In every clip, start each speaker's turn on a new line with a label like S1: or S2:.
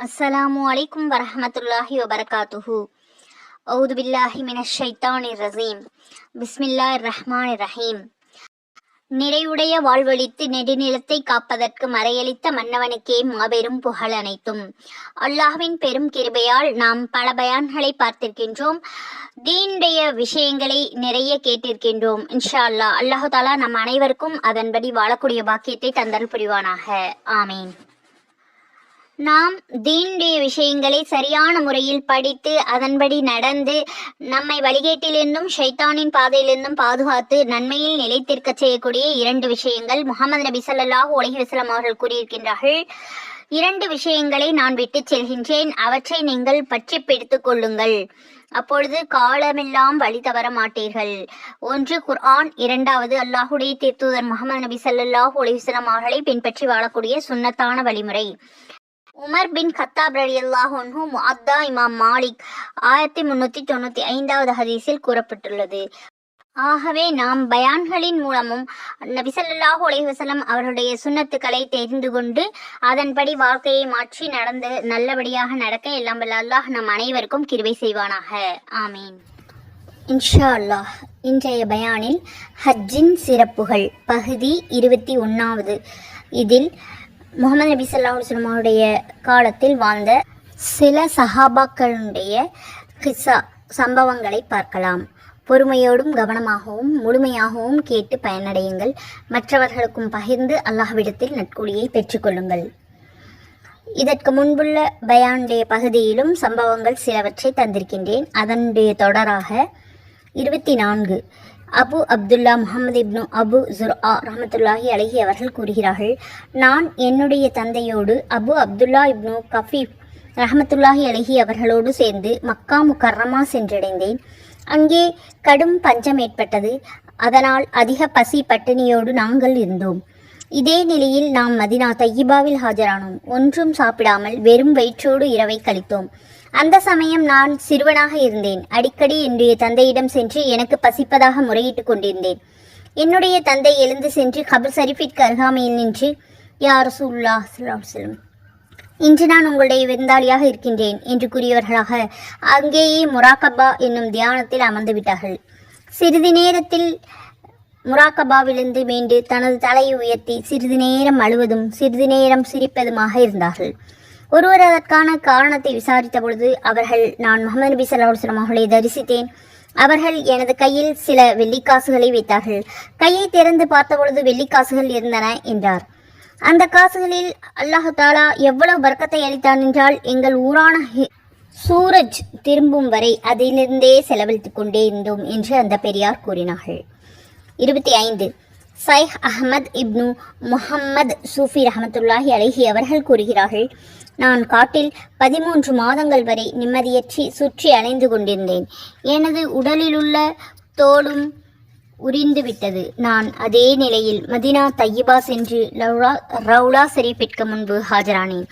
S1: அஸ்ஸலாமு அலைக்கும் வரஹ்மத்துல்லாஹி வபரகாத்துஹு. அவுது பில்லாஹி மினஷ் ஷைத்தானிர் ரஜீம். பிஸ்மில்லாஹிர் ரஹ்மானிர் ரஹீம். நிறைவுடைய வாழ்வழித்து நெடுநிலத்தை காப்பதற்கு மறையளித்த மன்னவனுக்கே மாபெரும் புகழ் அனைத்தும். அல்லாஹ்வின் பெரும் கிருபையால் நாம் பல பயான்களை பார்த்திருக்கின்றோம். தீனுடைய விஷயங்களை நிறைய கேட்டிருக்கின்றோம். இன்ஷா அல்லாஹ் அல்லாஹு தாலா நம் அனைவருக்கும் அதன்படி வாழக்கூடிய பாக்கியத்தை தந்தல் புரிவானாக. ஆமீன். நாம் தீனுடைய விஷயங்களை சரியான முறையில் படித்து அதன்படி நடந்து நம்மை வழிகேட்டிலிருந்தும் ஷைத்தானின் பாதையிலிருந்தும் பாதுகாத்து நன்மையில் நிலைத்திருக்க செய்யக்கூடிய 2 விஷயங்கள் முஹம்மது நபி ஸல்லல்லாஹு அலைஹி வஸல்லம் அவர்கள் கூறியிருக்கின்றார்கள். 2 விஷயங்களை நான் விட்டு செல்கின்றேன், அவற்றை நீங்கள் பற்றி பிடித்துக் கொள்ளுங்கள், அப்பொழுது காலமெல்லாம் வழி தவற மாட்டீர்கள். 1 குர்ஆன், 2வது அல்லாஹுடைய தூதர் முஹம்மது நபி ஸல்லல்லாஹு அலைஹி வஸல்லம் அவர்களை பின்பற்றி வாழக்கூடிய சுன்னத்தான வழிமுறை. உமர் பின் கத்தாப் ரலியல்லாஹு அன்ஹு முஅத்தா இமாம் மாலிக் 1395வது ஹதீஸில் கூறப்பட்டுள்ளது. ஆகவே நாம் பயான்களின் மூலமும் நபி ஸல்லல்லாஹு அலைஹி வஸல்லம் அவர்களுடைய சுன்னத்துக்களை தெரிந்து கொண்டு அதன்படி வாழ்க்கையை மாற்றி நடந்து நல்லபடியாக நடக்க எல்லாம் வல்ல அல்லாஹ் நம் அனைவருக்கும் கிருபை செய்வானாக. ஆமீன். இன்ஷா அல்லாஹ் இன்றைய பயானில் ஹஜ்ஜின் சிறப்புகள் பகுதி 21வது. இதில் முஹம்மது நபி ஸல்லல்லாஹு அலைஹி வஸல்லம் அவருடைய காலத்தில் வாழ்ந்த சில சஹாபாக்களுடைய கிஸ்ஸா சம்பவங்களை பார்க்கலாம். பொறுமையோடும் கவனமாகவும் முழுமையாகவும் கேட்டு பயனடையுங்கள். மற்றவர்களுக்கும் பகிர்ந்து அல்லாஹ்விடத்தில் நற்கூலியை பெற்றுக்கொள்ளுங்கள். இதற்கு முன்புள்ள பயானுடைய பகுதியிலும் சம்பவங்கள் சிலவற்றை தந்திருக்கின்றேன். அதனுடைய தொடராக 24 அபு அப்துல்லா முஹம்மது இப்னு அபு ஜுர்ஆ ரஹ்மத்துல்லாஹி அலைஹி அவர்கள் கூறுகிறார்கள், நான் என்னுடைய தந்தையோடு அபு அப்துல்லா இப்னு கஃபீப் ரஹ்மத்துல்லாஹி அலைஹி அவர்களோடு சேர்ந்து மக்கா முக்கர்ரமா சென்றடைந்தேன். அங்கே கடும் பஞ்சம் ஏற்பட்டது. அதனால் அதிக பசி பட்டினியோடு நாங்கள் இருந்தோம். இதே நிலையில் நாம் மதினா தையிபாவில் ஆஜரானோம். ஒன்றும் சாப்பிடாமல் வெறும் வயிற்றோடு இரவை கழித்தோம். அந்த சமயம் நான் சிறுவனாக இருந்தேன். அடிக்கடி என்னுடைய தந்தையிடம் சென்று எனக்கு பசிப்பதாக முறையிட்டு கொண்டிருந்தேன். என்னுடைய தந்தை எழுந்து சென்று கபர் ஷரீஃபிற்கு அருகாமையில் நின்று, யா ரசூலுல்லாஹ் ஸல்லல்லாஹு அலைஹி வஸல்லம், இன்று நான் உங்களுடைய விருந்தாளியாக இருக்கின்றேன் என்று கூறியவர்களாக அங்கேயே முராக்கபா என்னும் தியானத்தில் அமர்ந்து விட்டார்கள். சிறிது நேரத்தில் முராக்கபாவிலிருந்து மீண்டு தனது தலையை உயர்த்தி சிறிது நேரம் அழுவதும் சிறிது நேரம் சிரிப்பதுமாக இருந்தார்கள். ஒருவர் அதற்கான காரணத்தை விசாரித்த பொழுது அவர்கள், நான் முஹம்மது நபி ஸல்லல்லாஹு அலைஹி வஸல்லம் அவர்களை தரிசித்தேன். அவர்கள் எனது கையில் சில வெள்ளிக்காசுகளை வைத்தார்கள். கையை திறந்து பார்த்த பொழுது வெள்ளிக்காசுகள் இருந்தன என்றார். அந்த காசுகளில் அல்லாஹ் தாலா எவ்வளவு பர்க்கத்தை அளித்தான் என்றால், எங்கள் ஊரான சூரஜ் திரும்பும் வரை அதிலிருந்தே செலவழித்துக் கொண்டே இருந்தோம் என்று அந்த பெரியார் கூறினார்கள். 25 சைஹ் அஹ்மத் இப்னு முஹம்மது சூஃபி ரஹ்மத்துல்லாஹி அலைஹி அவர்கள் கூறுகிறார்கள், நான் காட்டில் 13 மாதங்கள் வரை நிம்மதியற்றி சுற்றி அலைந்து கொண்டிருந்தேன். எனது உடலிலுள்ள தோலும் உரிந்து விட்டது. நான் அதே நிலையில் மதினா தையிபா சென்று ரவுலா ஷரீஃபிற்கு முன்பு ஆஜரானேன்.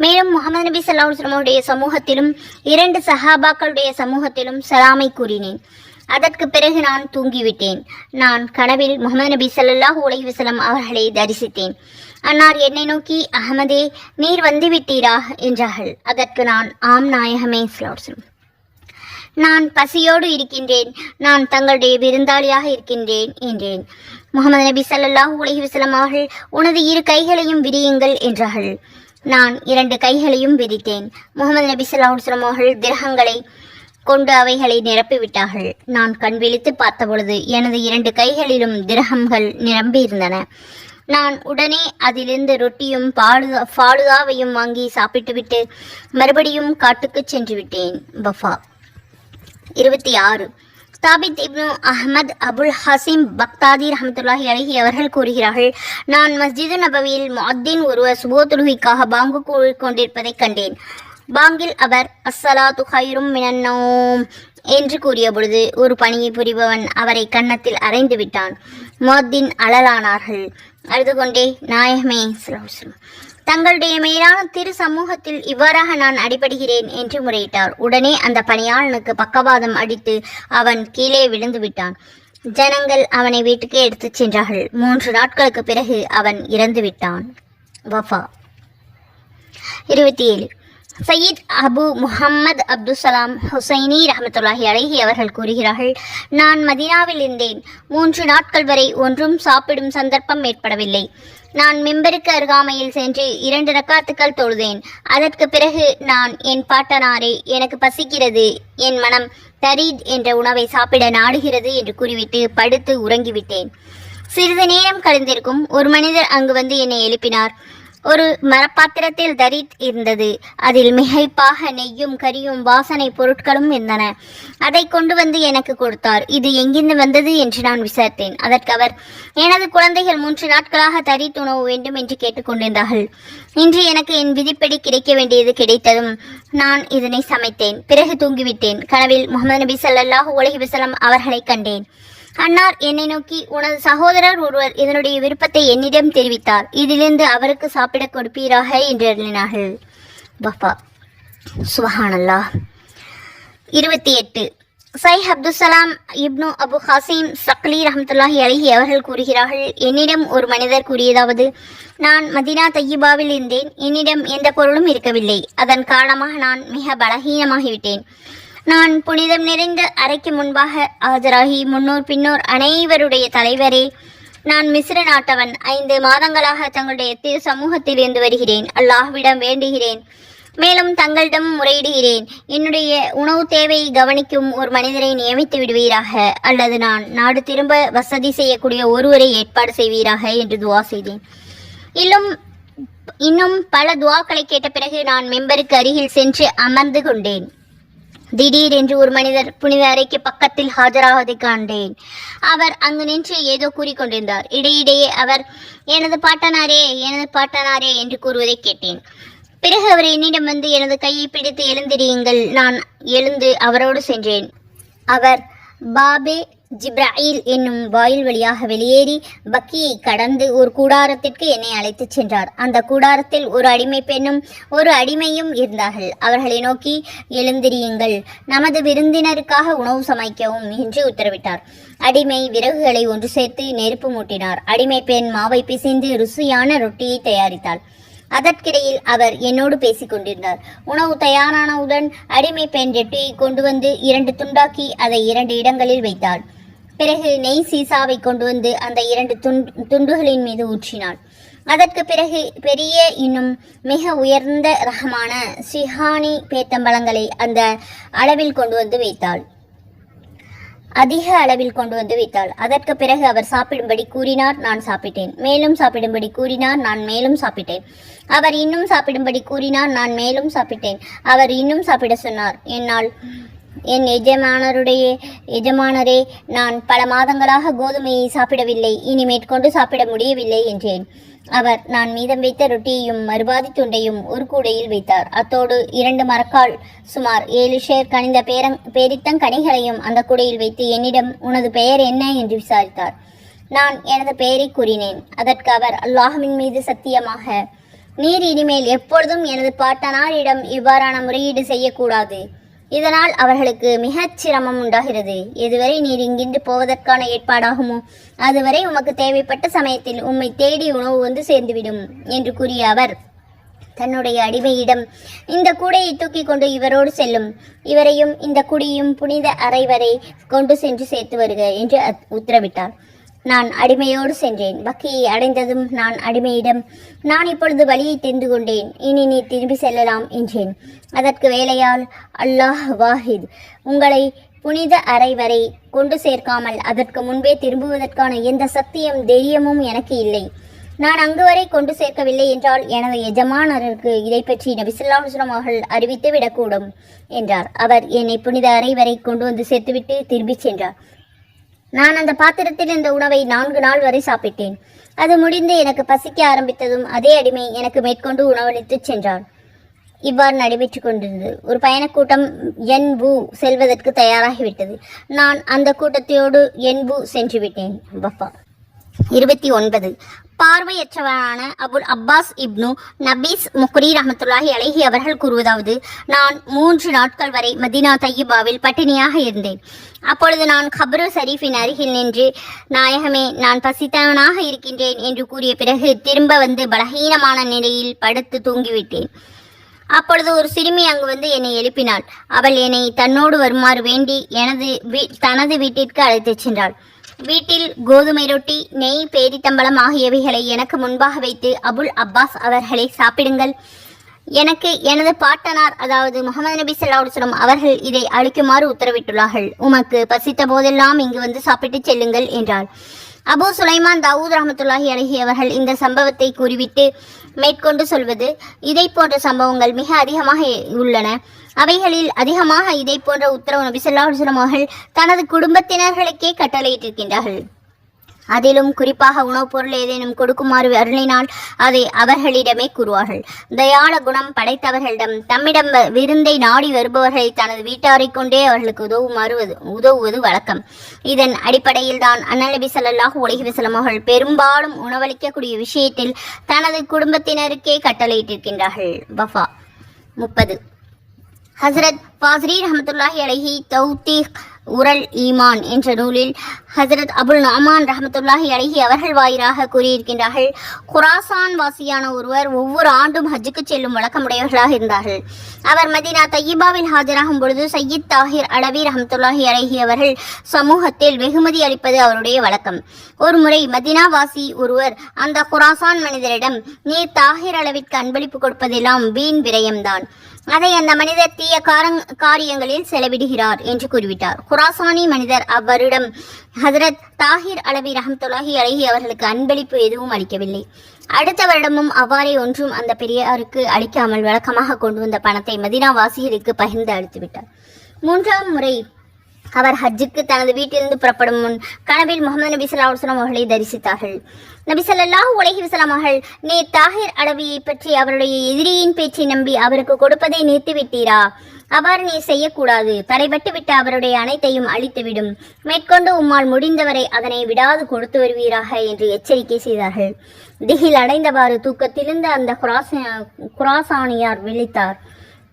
S1: மேலும் முஹம்மது நபி ஸல்லல்லாஹு அலைஹி வஸல்லம் அவருடைய சமூகத்திலும் 2 சஹாபாக்களுடைய சமூகத்திலும் சலாமை கூறினேன். அதற்கு பிறகு நான் தூங்கிவிட்டேன். நான் கனவில் முஹம்மது நபி ஸல்லல்லாஹு அலைஹி வஸல்லம் அவர்களை தரிசித்தேன். அன்னார் என்னை நோக்கி, அஹ்மதே, நீர் வந்துவிட்டீரா என்றார்கள். அதற்கு நான், ஆம் நாயகமே ஸல்லல்லாஹு அலைஹி வஸல்லம், நான் பசியோடு இருக்கின்றேன், நான் தங்களுடைய விருந்தாளியாக இருக்கின்றேன் என்றேன். முஹம்மது நபி ஸல்லல்லாஹு அலைஹி வஸல்லம் அவர்கள், உனது 2 கைகளையும் விரியுங்கள் என்றார்கள். நான் 2 கைகளையும் விரித்தேன். முஹம்மது நபி ஸல்லல்லாஹு அலைஹி வஸல்லம் அவர்கள் திரகங்களை கொண்டு அவைகளை நிரப்பிவிட்டார்கள். நான் கண் விழித்து பார்த்த பொழுது எனது 2 கைகளிலும் திரகங்கள் நிரம்பி இருந்தன. நான் உடனே அதிலிருந்து ரொட்டியும் ஃபாலுதாவையும் வாங்கி சாப்பிட்டுவிட்டு மறுபடியும் காட்டுக்கு சென்று விட்டேன். வஃபா. 26 தாபித் இப்னு அஹ்மத் அபுல் ஹசீம் பக்தாதி ரஹ்மத்துல்லாஹி அலைஹி அவர்கள் கூறுகிறார்கள், நான் மஸ்ஜிது நபவியில் முஅத்தின் ஒருவர் சுபஹ் தொழுகைக்காக பாங்கு கொண்டிருப்பதை கண்டேன். பாங்கில் அவர் அஸ்ஸலாத்து ஹைரும் மினன் நௌம் என்று கூறிய பொழுது ஒரு பணியை புரிபவன் அவரை கன்னத்தில் அறைந்து விட்டான். முஅத்தின் அழலானார்கள். அழுது கொண்டே, நாயகமே ஸல்லல்லாஹு அலைஹி வஸல்லம், தங்களுடைய மேலான திரு சமூகத்தில் இவ்வாறாக நான் அடிபடுகிறேன் என்று முறையிட்டார். உடனே அந்த பணியாளனுக்கு பக்கவாதம் அடித்து அவன் கீழே விழுந்து விட்டான். ஜனங்கள் அவனை வீட்டுக்கு எடுத்துச் சென்றார்கள். 3 நாட்களுக்கு பிறகு அவன் இறந்து விட்டான். வஃபா. 27 சையீத் அபு முஹம்மது அப்துசலாம் ஹுசைனி ரஹமத்துல்லாஹி அலைஹி அவர்கள் கூறுகிறார்கள், நான் மதீனாவில் இருந்தேன். 3 நாட்கள் வரை ஒன்றும் சாப்பிடும் சந்தர்ப்பம் ஏற்படவில்லை. நான் மிம்பருக்கு அருகாமையில் சென்று 2 ரக்காத்துக்கள் தொழுதேன். அதற்கு பிறகு நான், என் பாட்டனாரே, எனக்கு பசிக்கிறது, என் மனம் தரீத் என்ற உணவை சாப்பிட நாடுகிறது என்று கூறிவிட்டு படுத்து உறங்கிவிட்டேன். சிறிது நேரம் கழிந்திருக்கும். ஒரு மனிதர் அங்கு வந்து என்னை எழுப்பினார். ஒரு மரப்பாத்திரத்தில் தரீத் இருந்தது. அதில் மிகைப்பாக நெய்யும் கரியும் வாசனை பொருட்களும் இருந்தன. அதை கொண்டு வந்து எனக்கு கொடுத்தார். இது எங்கிருந்து வந்தது என்று நான் விசாரித்தேன். அதற்கு அவர், எனது குழந்தைகள் 3 நாட்களாக தரீத் உணவு வேண்டும் என்று கேட்டுக்கொண்டிருந்தார்கள். இன்று எனக்கு என் விதிப்படி கிடைக்க வேண்டியது கிடைத்ததும் நான் இதனை சமைத்தேன். பிறகு தூங்கிவிட்டேன். கனவில் முஹம்மது நபி ஸல்லல்லாஹு அலைஹி வஸல்லம் அவர்களை கண்டேன். அன்னார் என்னை நோக்கி, உனது சகோதரர் ஒருவர் இதனுடைய விருப்பத்தை என்னிடம் தெரிவித்தார். இதிலிருந்து அவருக்கு சாப்பிட கொடுப்பீராக என்று எழுதினார்கள். வஃபா. சுப்ஹானல்லாஹ். 28. சைஹ் அப்துசலாம் இப்னு அபு ஹாசிம் சக்லி ரஹமத்துல்லாஹி அலைஹி அவர்கள் கூறுகிறார்கள், என்னிடம் ஒரு மனிதர் கூறியதாவது, நான் மதீனா தையிபாவில் இருந்தேன். என்னிடம் எந்த பொருளும் இருக்கவில்லை. அதன் காரணமாக நான் மிக பலகீனமாகிவிட்டேன். நான் புனிதம் நிறைந்த அறைக்கு முன்பாக ஆஜராகி முன்னோர் பின்னோர் அனைவருடைய தலைவரே, நான் மிஸ்ர நாட்டவன். 5 மாதங்களாக தங்களுடைய திரு சமூகத்தில் இருந்து வருகிறேன். அல்லாஹ்விடம் வேண்டுகிறேன், மேலும் தங்களிடம் முறையிடுகிறேன். என்னுடைய உணவு தேவையை கவனிக்கும் ஒரு மனிதரை நியமித்து விடுவீராக, அல்லது நான் நாடு திரும்ப வசதி செய்யக்கூடிய ஒருவரை ஏற்பாடு செய்வீராக என்று துவா செய்தேன். இன்னும் பல துவாக்களை கேட்ட பிறகு நான் மெம்பருக்கு அருகில் சென்று அமர்ந்து கொண்டேன். திடீரென்று ஒரு மனிதர் புனித அறைக்கு பக்கத்தில் ஆஜராவதை கண்டேன். அவர் அங்கு நின்று ஏதோ கூறிக்கொண்டிருந்தார். இடையிடையே அவர், எனது பாட்டனாரே என்று கூறுவதை கேட்டேன். பிறகு அவர் என்னிடம் வந்து எனது கையை பிடித்து எழுந்திரியுங்கள். நான் எழுந்து அவரோடு சென்றேன். அவர் பாபே ஜிப்ராயில் என்னும் வாயில் வழியாக வெளியேறி பக்கியை கடந்து ஒரு கூடாரத்திற்கு என்னை அழைத்துச் சென்றார். அந்த கூடாரத்தில் ஒரு அடிமை பெண்ணும் ஒரு அடிமையும் இருந்தார்கள். அவர்களை நோக்கி, எழுந்திரியுங்கள், நமது விருந்தினருக்காக உணவு சமைக்கவும் என்று உத்தரவிட்டார். அடிமை விறகுகளை ஒன்று சேர்த்து நெருப்பு மூட்டினார். அடிமை பெண் மாவை பிசைந்து ருசியான ரொட்டியை தயாரித்தாள். அதற்கிடையில் அவர் என்னோடு பேசிக் கொண்டிருந்தார். உணவு தயாரானவுடன் அடிமை பெண் ரொட்டியை கொண்டு வந்து 2 துண்டாக்கி அதை 2 இடங்களில் வைத்தாள். பிறகு நெய் சீசாவை கொண்டு வந்து அந்த 2 துண்டுகளின் மீது ஊற்றினாள். அதற்கு பிறகு பெரிய இன்னும் மிக உயர்ந்த ரகமான சிஹானி பேத்தம்பழங்களை அந்த அளவில் கொண்டு வந்து வைத்தாள். அதிக அளவில் கொண்டு வந்து வைத்தாள். அதற்கு பிறகு அவர் சாப்பிடும்படி கூறினார். நான் சாப்பிட்டேன். மேலும் சாப்பிடும்படி கூறினார். நான் மேலும் சாப்பிட்டேன். அவர் இன்னும் சாப்பிடும்படி கூறினார். நான் மேலும் சாப்பிட்டேன். அவர் இன்னும் சாப்பிட சொன்னார். என் எஜமானரே, நான் பல மாதங்களாக கோதுமையை சாப்பிடவில்லை. இனி மேற்கொண்டு சாப்பிட முடியவில்லை என்றேன். அவர் நான் மீதம் வைத்த ரொட்டியையும் மறுபாதி துண்டையும் ஒரு கூடையில் வைத்தார். அத்தோடு 2 மரக்கால் சுமார் 7 ஷேர் கனிந்த பேரித்தங்கனிகளையும் அந்த கூடையில் வைத்து என்னிடம், உனது பெயர் என்ன என்று விசாரித்தார். நான் எனது பெயரை கூறினேன். அதற்கு அவர், அல்லாஹ்வின் மீது சத்தியமாக, நீர் இனிமேல் எப்பொழுதும் எனது பாட்டனாரிடம் இவ்வாறான முறையீடு செய்யக்கூடாது. இதனால் அவர்களுக்கு மிகச் சிரமம் உண்டாகிறது. எதுவரை நீர் இங்கிருந்து போவதற்கான ஏற்பாடாகுமோ அதுவரை உமக்கு தேவைப்பட்ட சமயத்தில் உம்மை தேடி உணவு வந்து சேர்ந்துவிடும் என்று கூறிய அவர் தன்னுடைய அடிமையிடம், இந்த கூடையை தூக்கி கொண்டு இவரோடு செல்லும், இவரையும் இந்த குடியும் புனித அறை வரை கொண்டு சென்று சேர்த்து வருக என்று உத்தரவிட்டார். நான் அடிமையோடு சென்றேன். பக்கியை அடைந்ததும் நான் அடிமையிடம், நான் இப்பொழுது வழியை தெரிந்து கொண்டேன், இனி நீ திரும்பி செல்லலாம் என்றேன். அதற்கு வேலையால், அல்லாஹ் வாஹித், உங்களை புனித அறை வரை கொண்டு சேர்க்காமல் அதற்கு முன்பே திரும்புவதற்கான எந்த சத்தியம் தைரியமும் எனக்கு இல்லை. நான் அங்கு வரை கொண்டு சேர்க்கவில்லை என்றால் எனது எஜமானருக்கு இதை பற்றி நபி ஸல்லல்லாஹு அலைஹி வஸல்லம் அவர்கள் அறிவித்து விடக்கூடும் என்றார். அவர் என்னை புனித அறை வரை கொண்டு வந்து சேர்த்துவிட்டு திரும்பி சென்றார். நான் அந்த பாத்திரத்தில் இந்த உணவை 4 நாள் வரை சாப்பிட்டேன். அது முடிந்து எனக்கு பசிக்க ஆரம்பித்ததும் அதே அடிமை எனக்கு மேற்கொண்டு உணவளித்து சென்றார். இவ்வாறு நடைபெற்று கொண்டிருந்தது. ஒரு பயணக்கூட்டம் என்பு செல்வதற்கு தயாராகிவிட்டது. நான் அந்த கூட்டத்தோடு என்பு சென்று விட்டேன். வஃபா. 29. பார்வையற்றவரான அபுல் அப்பாஸ் இப்னு நபீஸ் முக்ரி ரஹமத்துல்லாஹி அலைஹி அவர்கள் கூறுவதாவது, நான் 3 நாட்கள் வரை மதீனா தையிபாவில் பட்டினியாக இருந்தேன். அப்பொழுது நான் கப்ரு ஷரீஃபின் அருகில் நின்று, நாயகமே, நான் பசித்தவனாக இருக்கின்றேன் என்று கூறிய பிறகு திரும்ப வந்து பலகீனமான நிலையில் படுத்து தூங்கிவிட்டேன். அப்பொழுது ஒரு சிறுமி அங்கு வந்து என்னை எழுப்பினாள். அவள் என்னை தன்னோடு வருமாறு வேண்டி தனது வீட்டிற்கு அழைத்துச் சென்றாள். வீட்டில் கோதுமை ரொட்டி, நெய், பேரித்தம்பளம் ஆகியவைகளை எனக்கு முன்பாக வைத்து, அபுல் அப்பாஸ் அவர்களை சாப்பிடுங்கள், எனக்கு எனது பாட்டனார் அதாவது முகமது நபி ஸல்லல்லாஹு அலைஹி வஸல்லம் அவர்கள் இதை அளிக்குமாறு உத்தரவிட்டுள்ளார்கள். உமக்கு பசித்த போதெல்லாம் இங்கு வந்து சாப்பிட்டு செல்லுங்கள் என்றார். அபு சுலைமான் தாவூத் ரஹ்மத்துல்லாஹி அலைஹி அவர்கள் இந்த சம்பவத்தை கூறிவிட்டு மேற்கொண்டு சொல்வது, இதை போன்ற சம்பவங்கள் மிக அதிகமாக உள்ளன. அவைகளில் அதிகமாக இதை போன்ற உத்தரவு நபி ஸல்லல்லாஹு அலைஹி வஸல்லம் அவர்கள் தனது குடும்பத்தினர்களுக்கே கட்டளையிட்டிருக்கின்றார்கள். அதிலும் குறிப்பாக உணவுப் பொருள் ஏதேனும் கொடுக்குமாறு அருளினால் அதை அவர்களிடமே கூறுவார்கள். தயாள குணம் படைத்தவர்களிடம் தம்மிடம் விருந்தை நாடி வருபவர்களை தனது வீட்டாரை கொண்டே அவர்களுக்கு உதவுவது வழக்கம். இதன் அடிப்படையில் தான் அண்ணல் நபி ஸல்லல்லாஹு அலைஹி வஸல்லம் அவர்கள் பெரும்பாலும் உணவளிக்கக்கூடிய விஷயத்தில் தனது குடும்பத்தினருக்கே கட்டளையிட்டிருக்கின்றார்கள். வஃபா 30. ஹசரத் ஃபாஸிரி ரஹ்மத்துல்லாஹி அலைஹி தௌதீக் உரல் ஈமான் என்ற நூலில் ஹசரத் அபுல் நுஅமான் ரஹ்மத்துல்லாஹி அலைஹி அவர்கள் வாயிலாக கூறியிருக்கின்றார்கள், குராசான் வாசியான ஒருவர் ஒவ்வொரு ஆண்டும் ஹஜ்ஜுக்கு செல்லும் வழக்கமுடையவர்களாக இருந்தார்கள். அவர் மதீனா தையிபாவில் ஆஜராகும் பொழுது சையீத் தாஹிர் அலவி ரஹ்மத்துல்லாஹி அலைஹி அவர்கள் சமூகத்தில் வெகுமதி அளிப்பது அவருடைய வழக்கம். ஒரு முறை மதீனா வாசி ஒருவர் அந்த குராசான் மனிதரிடம், நீர் தாஹிர் அளவிற்கு அன்பளிப்பு கொடுப்பதெல்லாம் வீண் விரயம்தான், அதை அந்த மனிதர் தீய காரியங்களில் செலவிடுகிறார் என்று கூறிவிட்டார். குராசானி மனிதர் அவ்வருடம் ஹசரத் தாஹிர் அலவி ரஹ்மத்துல்லாஹி அலைஹி அவர்களுக்கு அன்பளிப்பு எதுவும் அளிக்கவில்லை. அடுத்த வருடமும் அவ்வாறே ஒன்றும் அந்த பெரியாருக்கு அளிக்காமல் வழக்கமாக கொண்டு வந்த பணத்தை மதீனா வாசிகளுக்கு பகிர்ந்து அளித்துவிட்டார். 3ஆம் முறை அவர் ஹஜ்ஜுக்கு தனது வீட்டிலிருந்து புறப்படும் முன் கனவில் முகமது நபி ஸல்லல்லாஹு அலைஹி வஸல்லம் அவர்களை தரிசித்தார்கள். நபி ஸல்லல்லாஹு அலைஹி வஸல்லம் அவர்கள், நீர் தாஹிர் அலவியை பற்றி அவருடைய எதிரியின் பேச்சை நம்பி அவருக்கு கொடுப்பதை நிறுத்திவிட்டீரா? அவ்வாறு நீ செய்யக்கூடாது. தடைபட்டுவிட்ட அவருடைய அனைத்தையும் அழித்துவிடும். மேற்கொண்டு உம்மால் முடிந்தவரை அதனை விடாது கொடுத்து வருவீராக என்று எச்சரிக்கை செய்தார்கள். திகில் அடைந்தவாறு தூக்கத்திலிருந்து அந்த குராசானியார் விழித்தார்.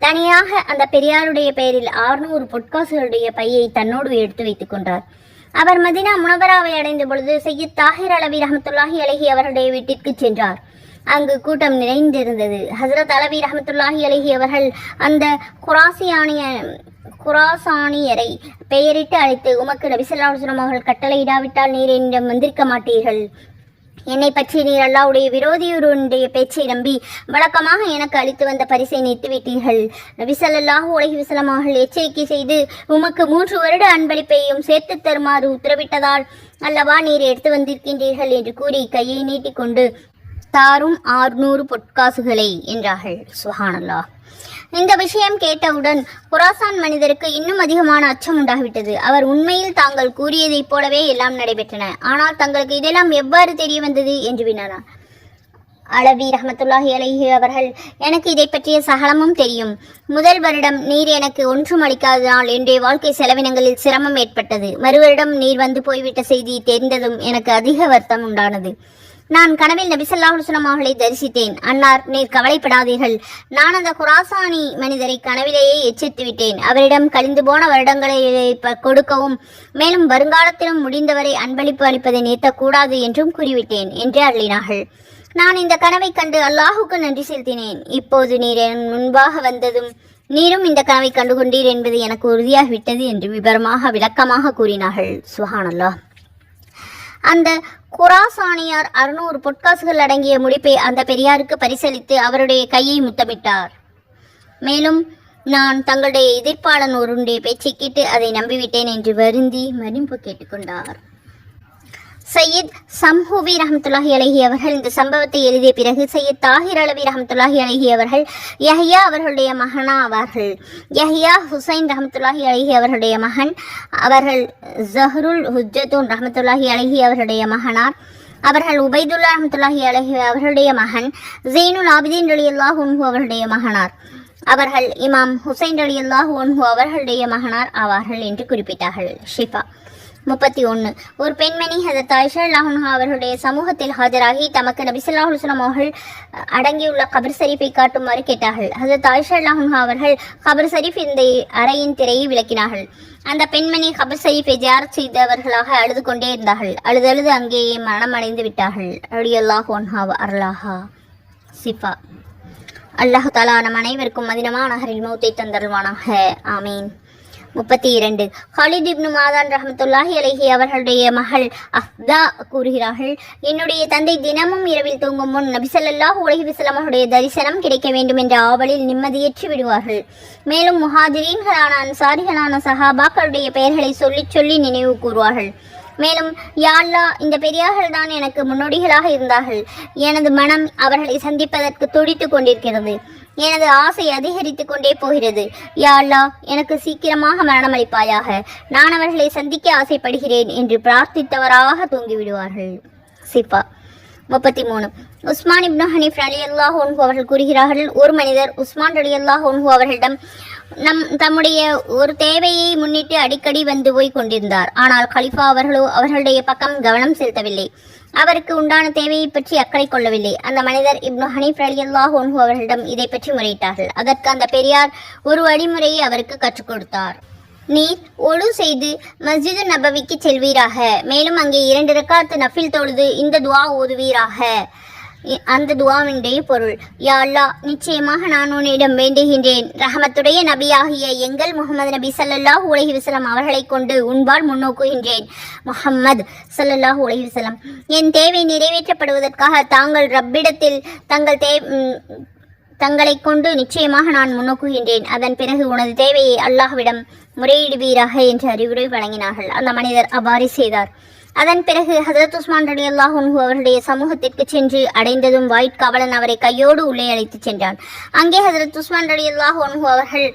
S1: தனியாக அந்த பெரியாருடைய பெயரில் 600 பொற்காசுகளுடைய பையை தன்னோடு எடுத்து வைத்துக் கொண்டார். அவர் மதீனா முனவராவை அடைந்த பொழுது சையீத் தாஹிர் அலவி ரஹ்மத்துல்லாஹி அலைஹி அவருடைய வீட்டிற்கு சென்றார். அங்கு கூட்டம் நிறைந்திருந்தது. ஹசரத் அலவி ரஹ்மத்துல்லாஹி அலைஹி அவர்கள் அந்த குராசானியரை பெயரிட்டு அழைத்து, உமக்கு நபி ஸல்லல்லாஹு அலைஹி வஸல்லம் அவர்கள் கட்டளையிடாவிட்டால் நீர் என்னிடம் வந்திருக்க மாட்டீர்கள். என்னை பற்றி நீர் அல்லாஹ்வுடைய விரோதியருடைய பேச்சை நம்பி வழக்கமாக எனக்கு அளித்து வந்த பரிசை நிறுத்திவிட்டீர்கள். நபி ஸல்லல்லாஹு அலைஹி வஸல்லம் அவர்கள் எச்சரிக்கை செய்து உமக்கு 3 வருட அன்பளிப்பையும் சேர்த்து தருமாறு உத்தரவிட்டதால் அல்லவா நீர் எடுத்து வந்திருக்கின்றீர்கள் என்று கூறி கையை நீட்டிக்கொண்டு தாரும் 600 பொற்காசுகளை என்றார்கள். சுப்ஹானல்லாஹ். இந்த விஷயம் கேட்டவுடன் குராசான் மனிதருக்கு இன்னும் அதிகமான அச்சம் உண்டாகிவிட்டது. அவர் உண்மையில் தாங்கள் கூறியதைப் போலவே எல்லாம் நடைபெற்றன. ஆனால் தங்களுக்கு இதெல்லாம் எவ்வாறு தெரிய வந்தது என்று வினானார். அலவி ரஹ்மத்துல்லாஹி அலைஹி அவர்கள், எனக்கு இதை பற்றிய சகலமும் தெரியும். முதல் வருடம் நீர் எனக்கு ஒன்றும் அளிக்காததால் என்னுடைய வாழ்க்கை செலவினங்களில் சிரமம் ஏற்பட்டது. மறுவருடம் நீர் வந்து போய்விட்ட செய்தி தெரிந்ததும் எனக்கு அதிக வருத்தம் உண்டானது. நான் கனவில் நபி ஸல்லல்லாஹு அலைஹி வஸல்லம் அவர்களை தரிசித்தேன். அன்னார், நீர் கவலைப்படாதீர்கள், நான் அந்த குராசானி மனிதரை கனவிலேயே எச்சரித்து விட்டேன். அவரிடம் கழிந்து போன வருடங்களை கொடுக்கவும் மேலும் வருங்காலத்திலும் முடிந்தவரை அன்பளிப்பு அளிப்பதை நிறுத்தக்கூடாது என்றும் கூறிவிட்டேன் என்று அருளினார்கள். நான் இந்த கனவை கண்டு அல்லாஹுக்கு நன்றி செலுத்தினேன். இப்போது நீர் என் முன்பாக வந்ததும் நீரும் இந்த கனவை கண்டுகொண்டீர் என்பது எனக்கு உறுதியாகிவிட்டது என்று விளக்கமாக கூறினார்கள். சுப்ஹானல்லாஹ். அந்த குராசானியார் 600 பொற்காசுகள் அடங்கிய முடிப்பை அந்த பெரியாருக்கு பரிசளித்து அவருடைய கையை முத்தமிட்டார். மேலும், நான் தங்களுடைய எதிர்ப்பாளன் ஒருவருடைய பேச்சை கேட்டு அதை நம்பிவிட்டேன் என்று வருந்தி மன்னிப்பு கேட்டுக்கொண்டார். சையீத் சம்ஹூவி ரஹ்மத்துல்லாஹி அலைஹி அவர்கள் இந்த சம்பவத்தை எழுதிய பிறகு சையீத் தாஹிர் அலவி ரஹ்மத்துல்லாஹி அலைஹி அவர்கள் யஹ்யா அவர்களுடைய மகனா ஆவார்கள். யஹ்யா ஹுசைன் ரஹ்மத்துல்லாஹி அலைஹி அவர்களுடைய மகன். அவர்கள் ஜஹ்ருல் ஹுஜ்ஜத்துன் ரஹ்மத்துல்லாஹி அலைஹி அவர்களுடைய மகனார். அவர்கள் உபைதுல்லா ரஹ்மத்துல்லாஹி அலைஹி அவர்களுடைய மகன். ஜெய்னுல் ஆபிதீன் ரலியல்லாஹு அன்ஹு அவர்களுடைய மகனார். அவர்கள் இமாம் ஹுசைன் ரலியல்லாஹு அன்ஹு அவர்களுடைய மகனார் ஆவார்கள் என்று குறிப்பிட்டார்கள். ஷிஃபா 31. ஒரு பெண்மணி ஹஜரத் ஆயிஷா ரலியல்லாஹு அன்ஹா அவர்களுடைய சமூகத்தில் ஆஜராகி தமக்கு நபி ஸல்லல்லாஹு அலைஹி வஸல்லம் அவர்கள் அடங்கியுள்ள கபர் ஷரீஃபை காட்டுமாறு கேட்டார்கள். ஹஜரத் ஆயிஷா ரலியல்லாஹு அன்ஹா அவர்கள் கபர் ஷரீஃப் இந்த அறையின் திரையை விளக்கினார்கள். அந்த பெண்மணி கபர் ஷரீஃபை ஜியாரத் செய்தவர்களாக அழுது கொண்டே இருந்தார்கள். அழுதழுது அங்கேயே மரணமடைந்து விட்டார்கள். ரலியல்லாஹு அன்ஹா அர்லாஹா. சிஃபா அல்லாஹ் தஆலா நம் அனைவருக்கும் மதீனா நகரில் மௌத்தை தந்தருள்வானாக. ஆமீன். 32. ஹாலித் இப்னு மாதான் ரஹ்மத்துல்லாஹி அலைஹி அவர்களுடைய மகள் அஃதா கூறுகிறார்கள், என்னுடைய தந்தை தினமும் இரவில் தூங்கும் முன் நபி ஸல்லல்லாஹு அலைஹி வஸல்லம் அவருடைய தரிசனம் கிடைக்க வேண்டும் என்ற ஆவலில் நிம்மதியற்று விடுவார்கள். மேலும் முஹாஜிரீன்களான அன்சாரிகளான சஹாபாக்களுடைய பெயர்களை சொல்லி சொல்லி நினைவு கூறுவார்கள். மேலும் யா அல்லாஹ், இந்த பெரியார்கள் தான் எனக்கு முன்னோடிகளாக இருந்தார்கள். எனது மனம் அவர்களை சந்திப்பதற்கு துடித்து கொண்டிருக்கிறது. எனது ஆசை அதிகரித்து கொண்டே போகிறது. யா அல்லாஹ், எனக்கு சீக்கிரமாக மரணமளிப்பாயாக. நான் அவர்களை சந்திக்க ஆசைப்படுகிறேன் என்று பிரார்த்தித்தவராக தூங்கிவிடுவார்கள். சிஃபா 33. உஸ்மான் இப்னு ஹனீஃப் ரலியல்லாஹு அன்ஹு அவர்கள் கூறுகிறார்கள், ஒரு மனிதர் உஸ்மான் ரலியல்லாஹு அன்ஹு அவர்களிடம் தம்முடைய ஒரு தேவையை முன்னிட்டு அடிக்கடி வந்து போய் கொண்டிருந்தார். ஆனால் கலிஃபா அவர்களோ அவர்களுடைய பக்கம் கவனம் செலுத்தவில்லை. அவருக்கு உண்டான தேவையை பற்றி அக்கறை கொள்ளவில்லை. அந்த மனிதர் இப்னு ஹனீஃப் ரலியல்லாஹு அன்ஹு அவர்களிடம் இதை பற்றி முறையிட்டார்கள். அதற்கு அந்த பெரியார் ஒரு வழிமுறையை அவருக்கு கற்றுக் கொடுத்தார். நீர் ஒழு செய்து மஸ்ஜிது நபவிக்கு செல்வீராக. மேலும் அங்கே 2 ரக்காத் நஃபில் தொழுது இந்த துவா ஓதுவீராக. அந்த துவாவினுடைய பொருள், யா அல்லாஹ், நிச்சயமாக நான் உன்னிடம் வேண்டுகின்றேன், ரஹமத்துடைய நபியாகிய எங்கள் முஹம்மது நபி ஸல்லல்லாஹு அலைஹி வஸல்லம் அவர்களை கொண்டு உன்பால் முன்னோக்குகின்றேன். முஹம்மது ஸல்லல்லாஹு அலைஹி வஸல்லம், என் தேவை நிறைவேற்றப்படுவதற்காக தாங்கள் ரப்பிடத்தில் தங்களை கொண்டு நிச்சயமாக நான் முன்னோக்குகின்றேன். அதன் பிறகு உனது தேவையை அல்லாஹ்விடம் முறையிடுவீராக என்று அறிவுரை வழங்கினார்கள். அந்த மனிதர் அவ்வாறு செய்தார். அதன் பிறகு ஹஜ்ரத் உஸ்மான் ரலியல்லாஹு அன்ஹு அவருடைய சமூகத்திற்கு சென்று அடைந்ததும் வாயிற்காவலன் அவரை கையோடு உள்ளே அழைத்து சென்றான். அங்கே ஹஜ்ரத் உஸ்மான் ரலியல்லாஹு அன்ஹு அவர்கள்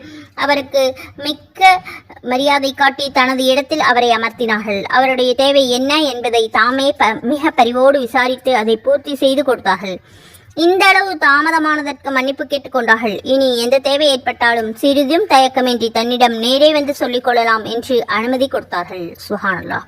S1: அவருக்கு மிக்க மரியாதை காட்டி தனது இடத்தில் அவரை அமர்த்தினார்கள். அவருடைய தேவை என்ன என்பதை தாமே மிக பரிவோடு விசாரித்து அதை பூர்த்தி செய்து கொடுத்தார்கள். இந்த அளவு தாமதமானதற்கு மன்னிப்பு கேட்டுக்கொண்டார்கள். இனி எந்த தேவை ஏற்பட்டாலும் சிறிதும் தயக்கமின்றி தன்னிடம் நேரே வந்து சொல்லிக் கொள்ளலாம் என்று அனுமதி கொடுத்தார்கள். சுப்ஹானல்லாஹ்.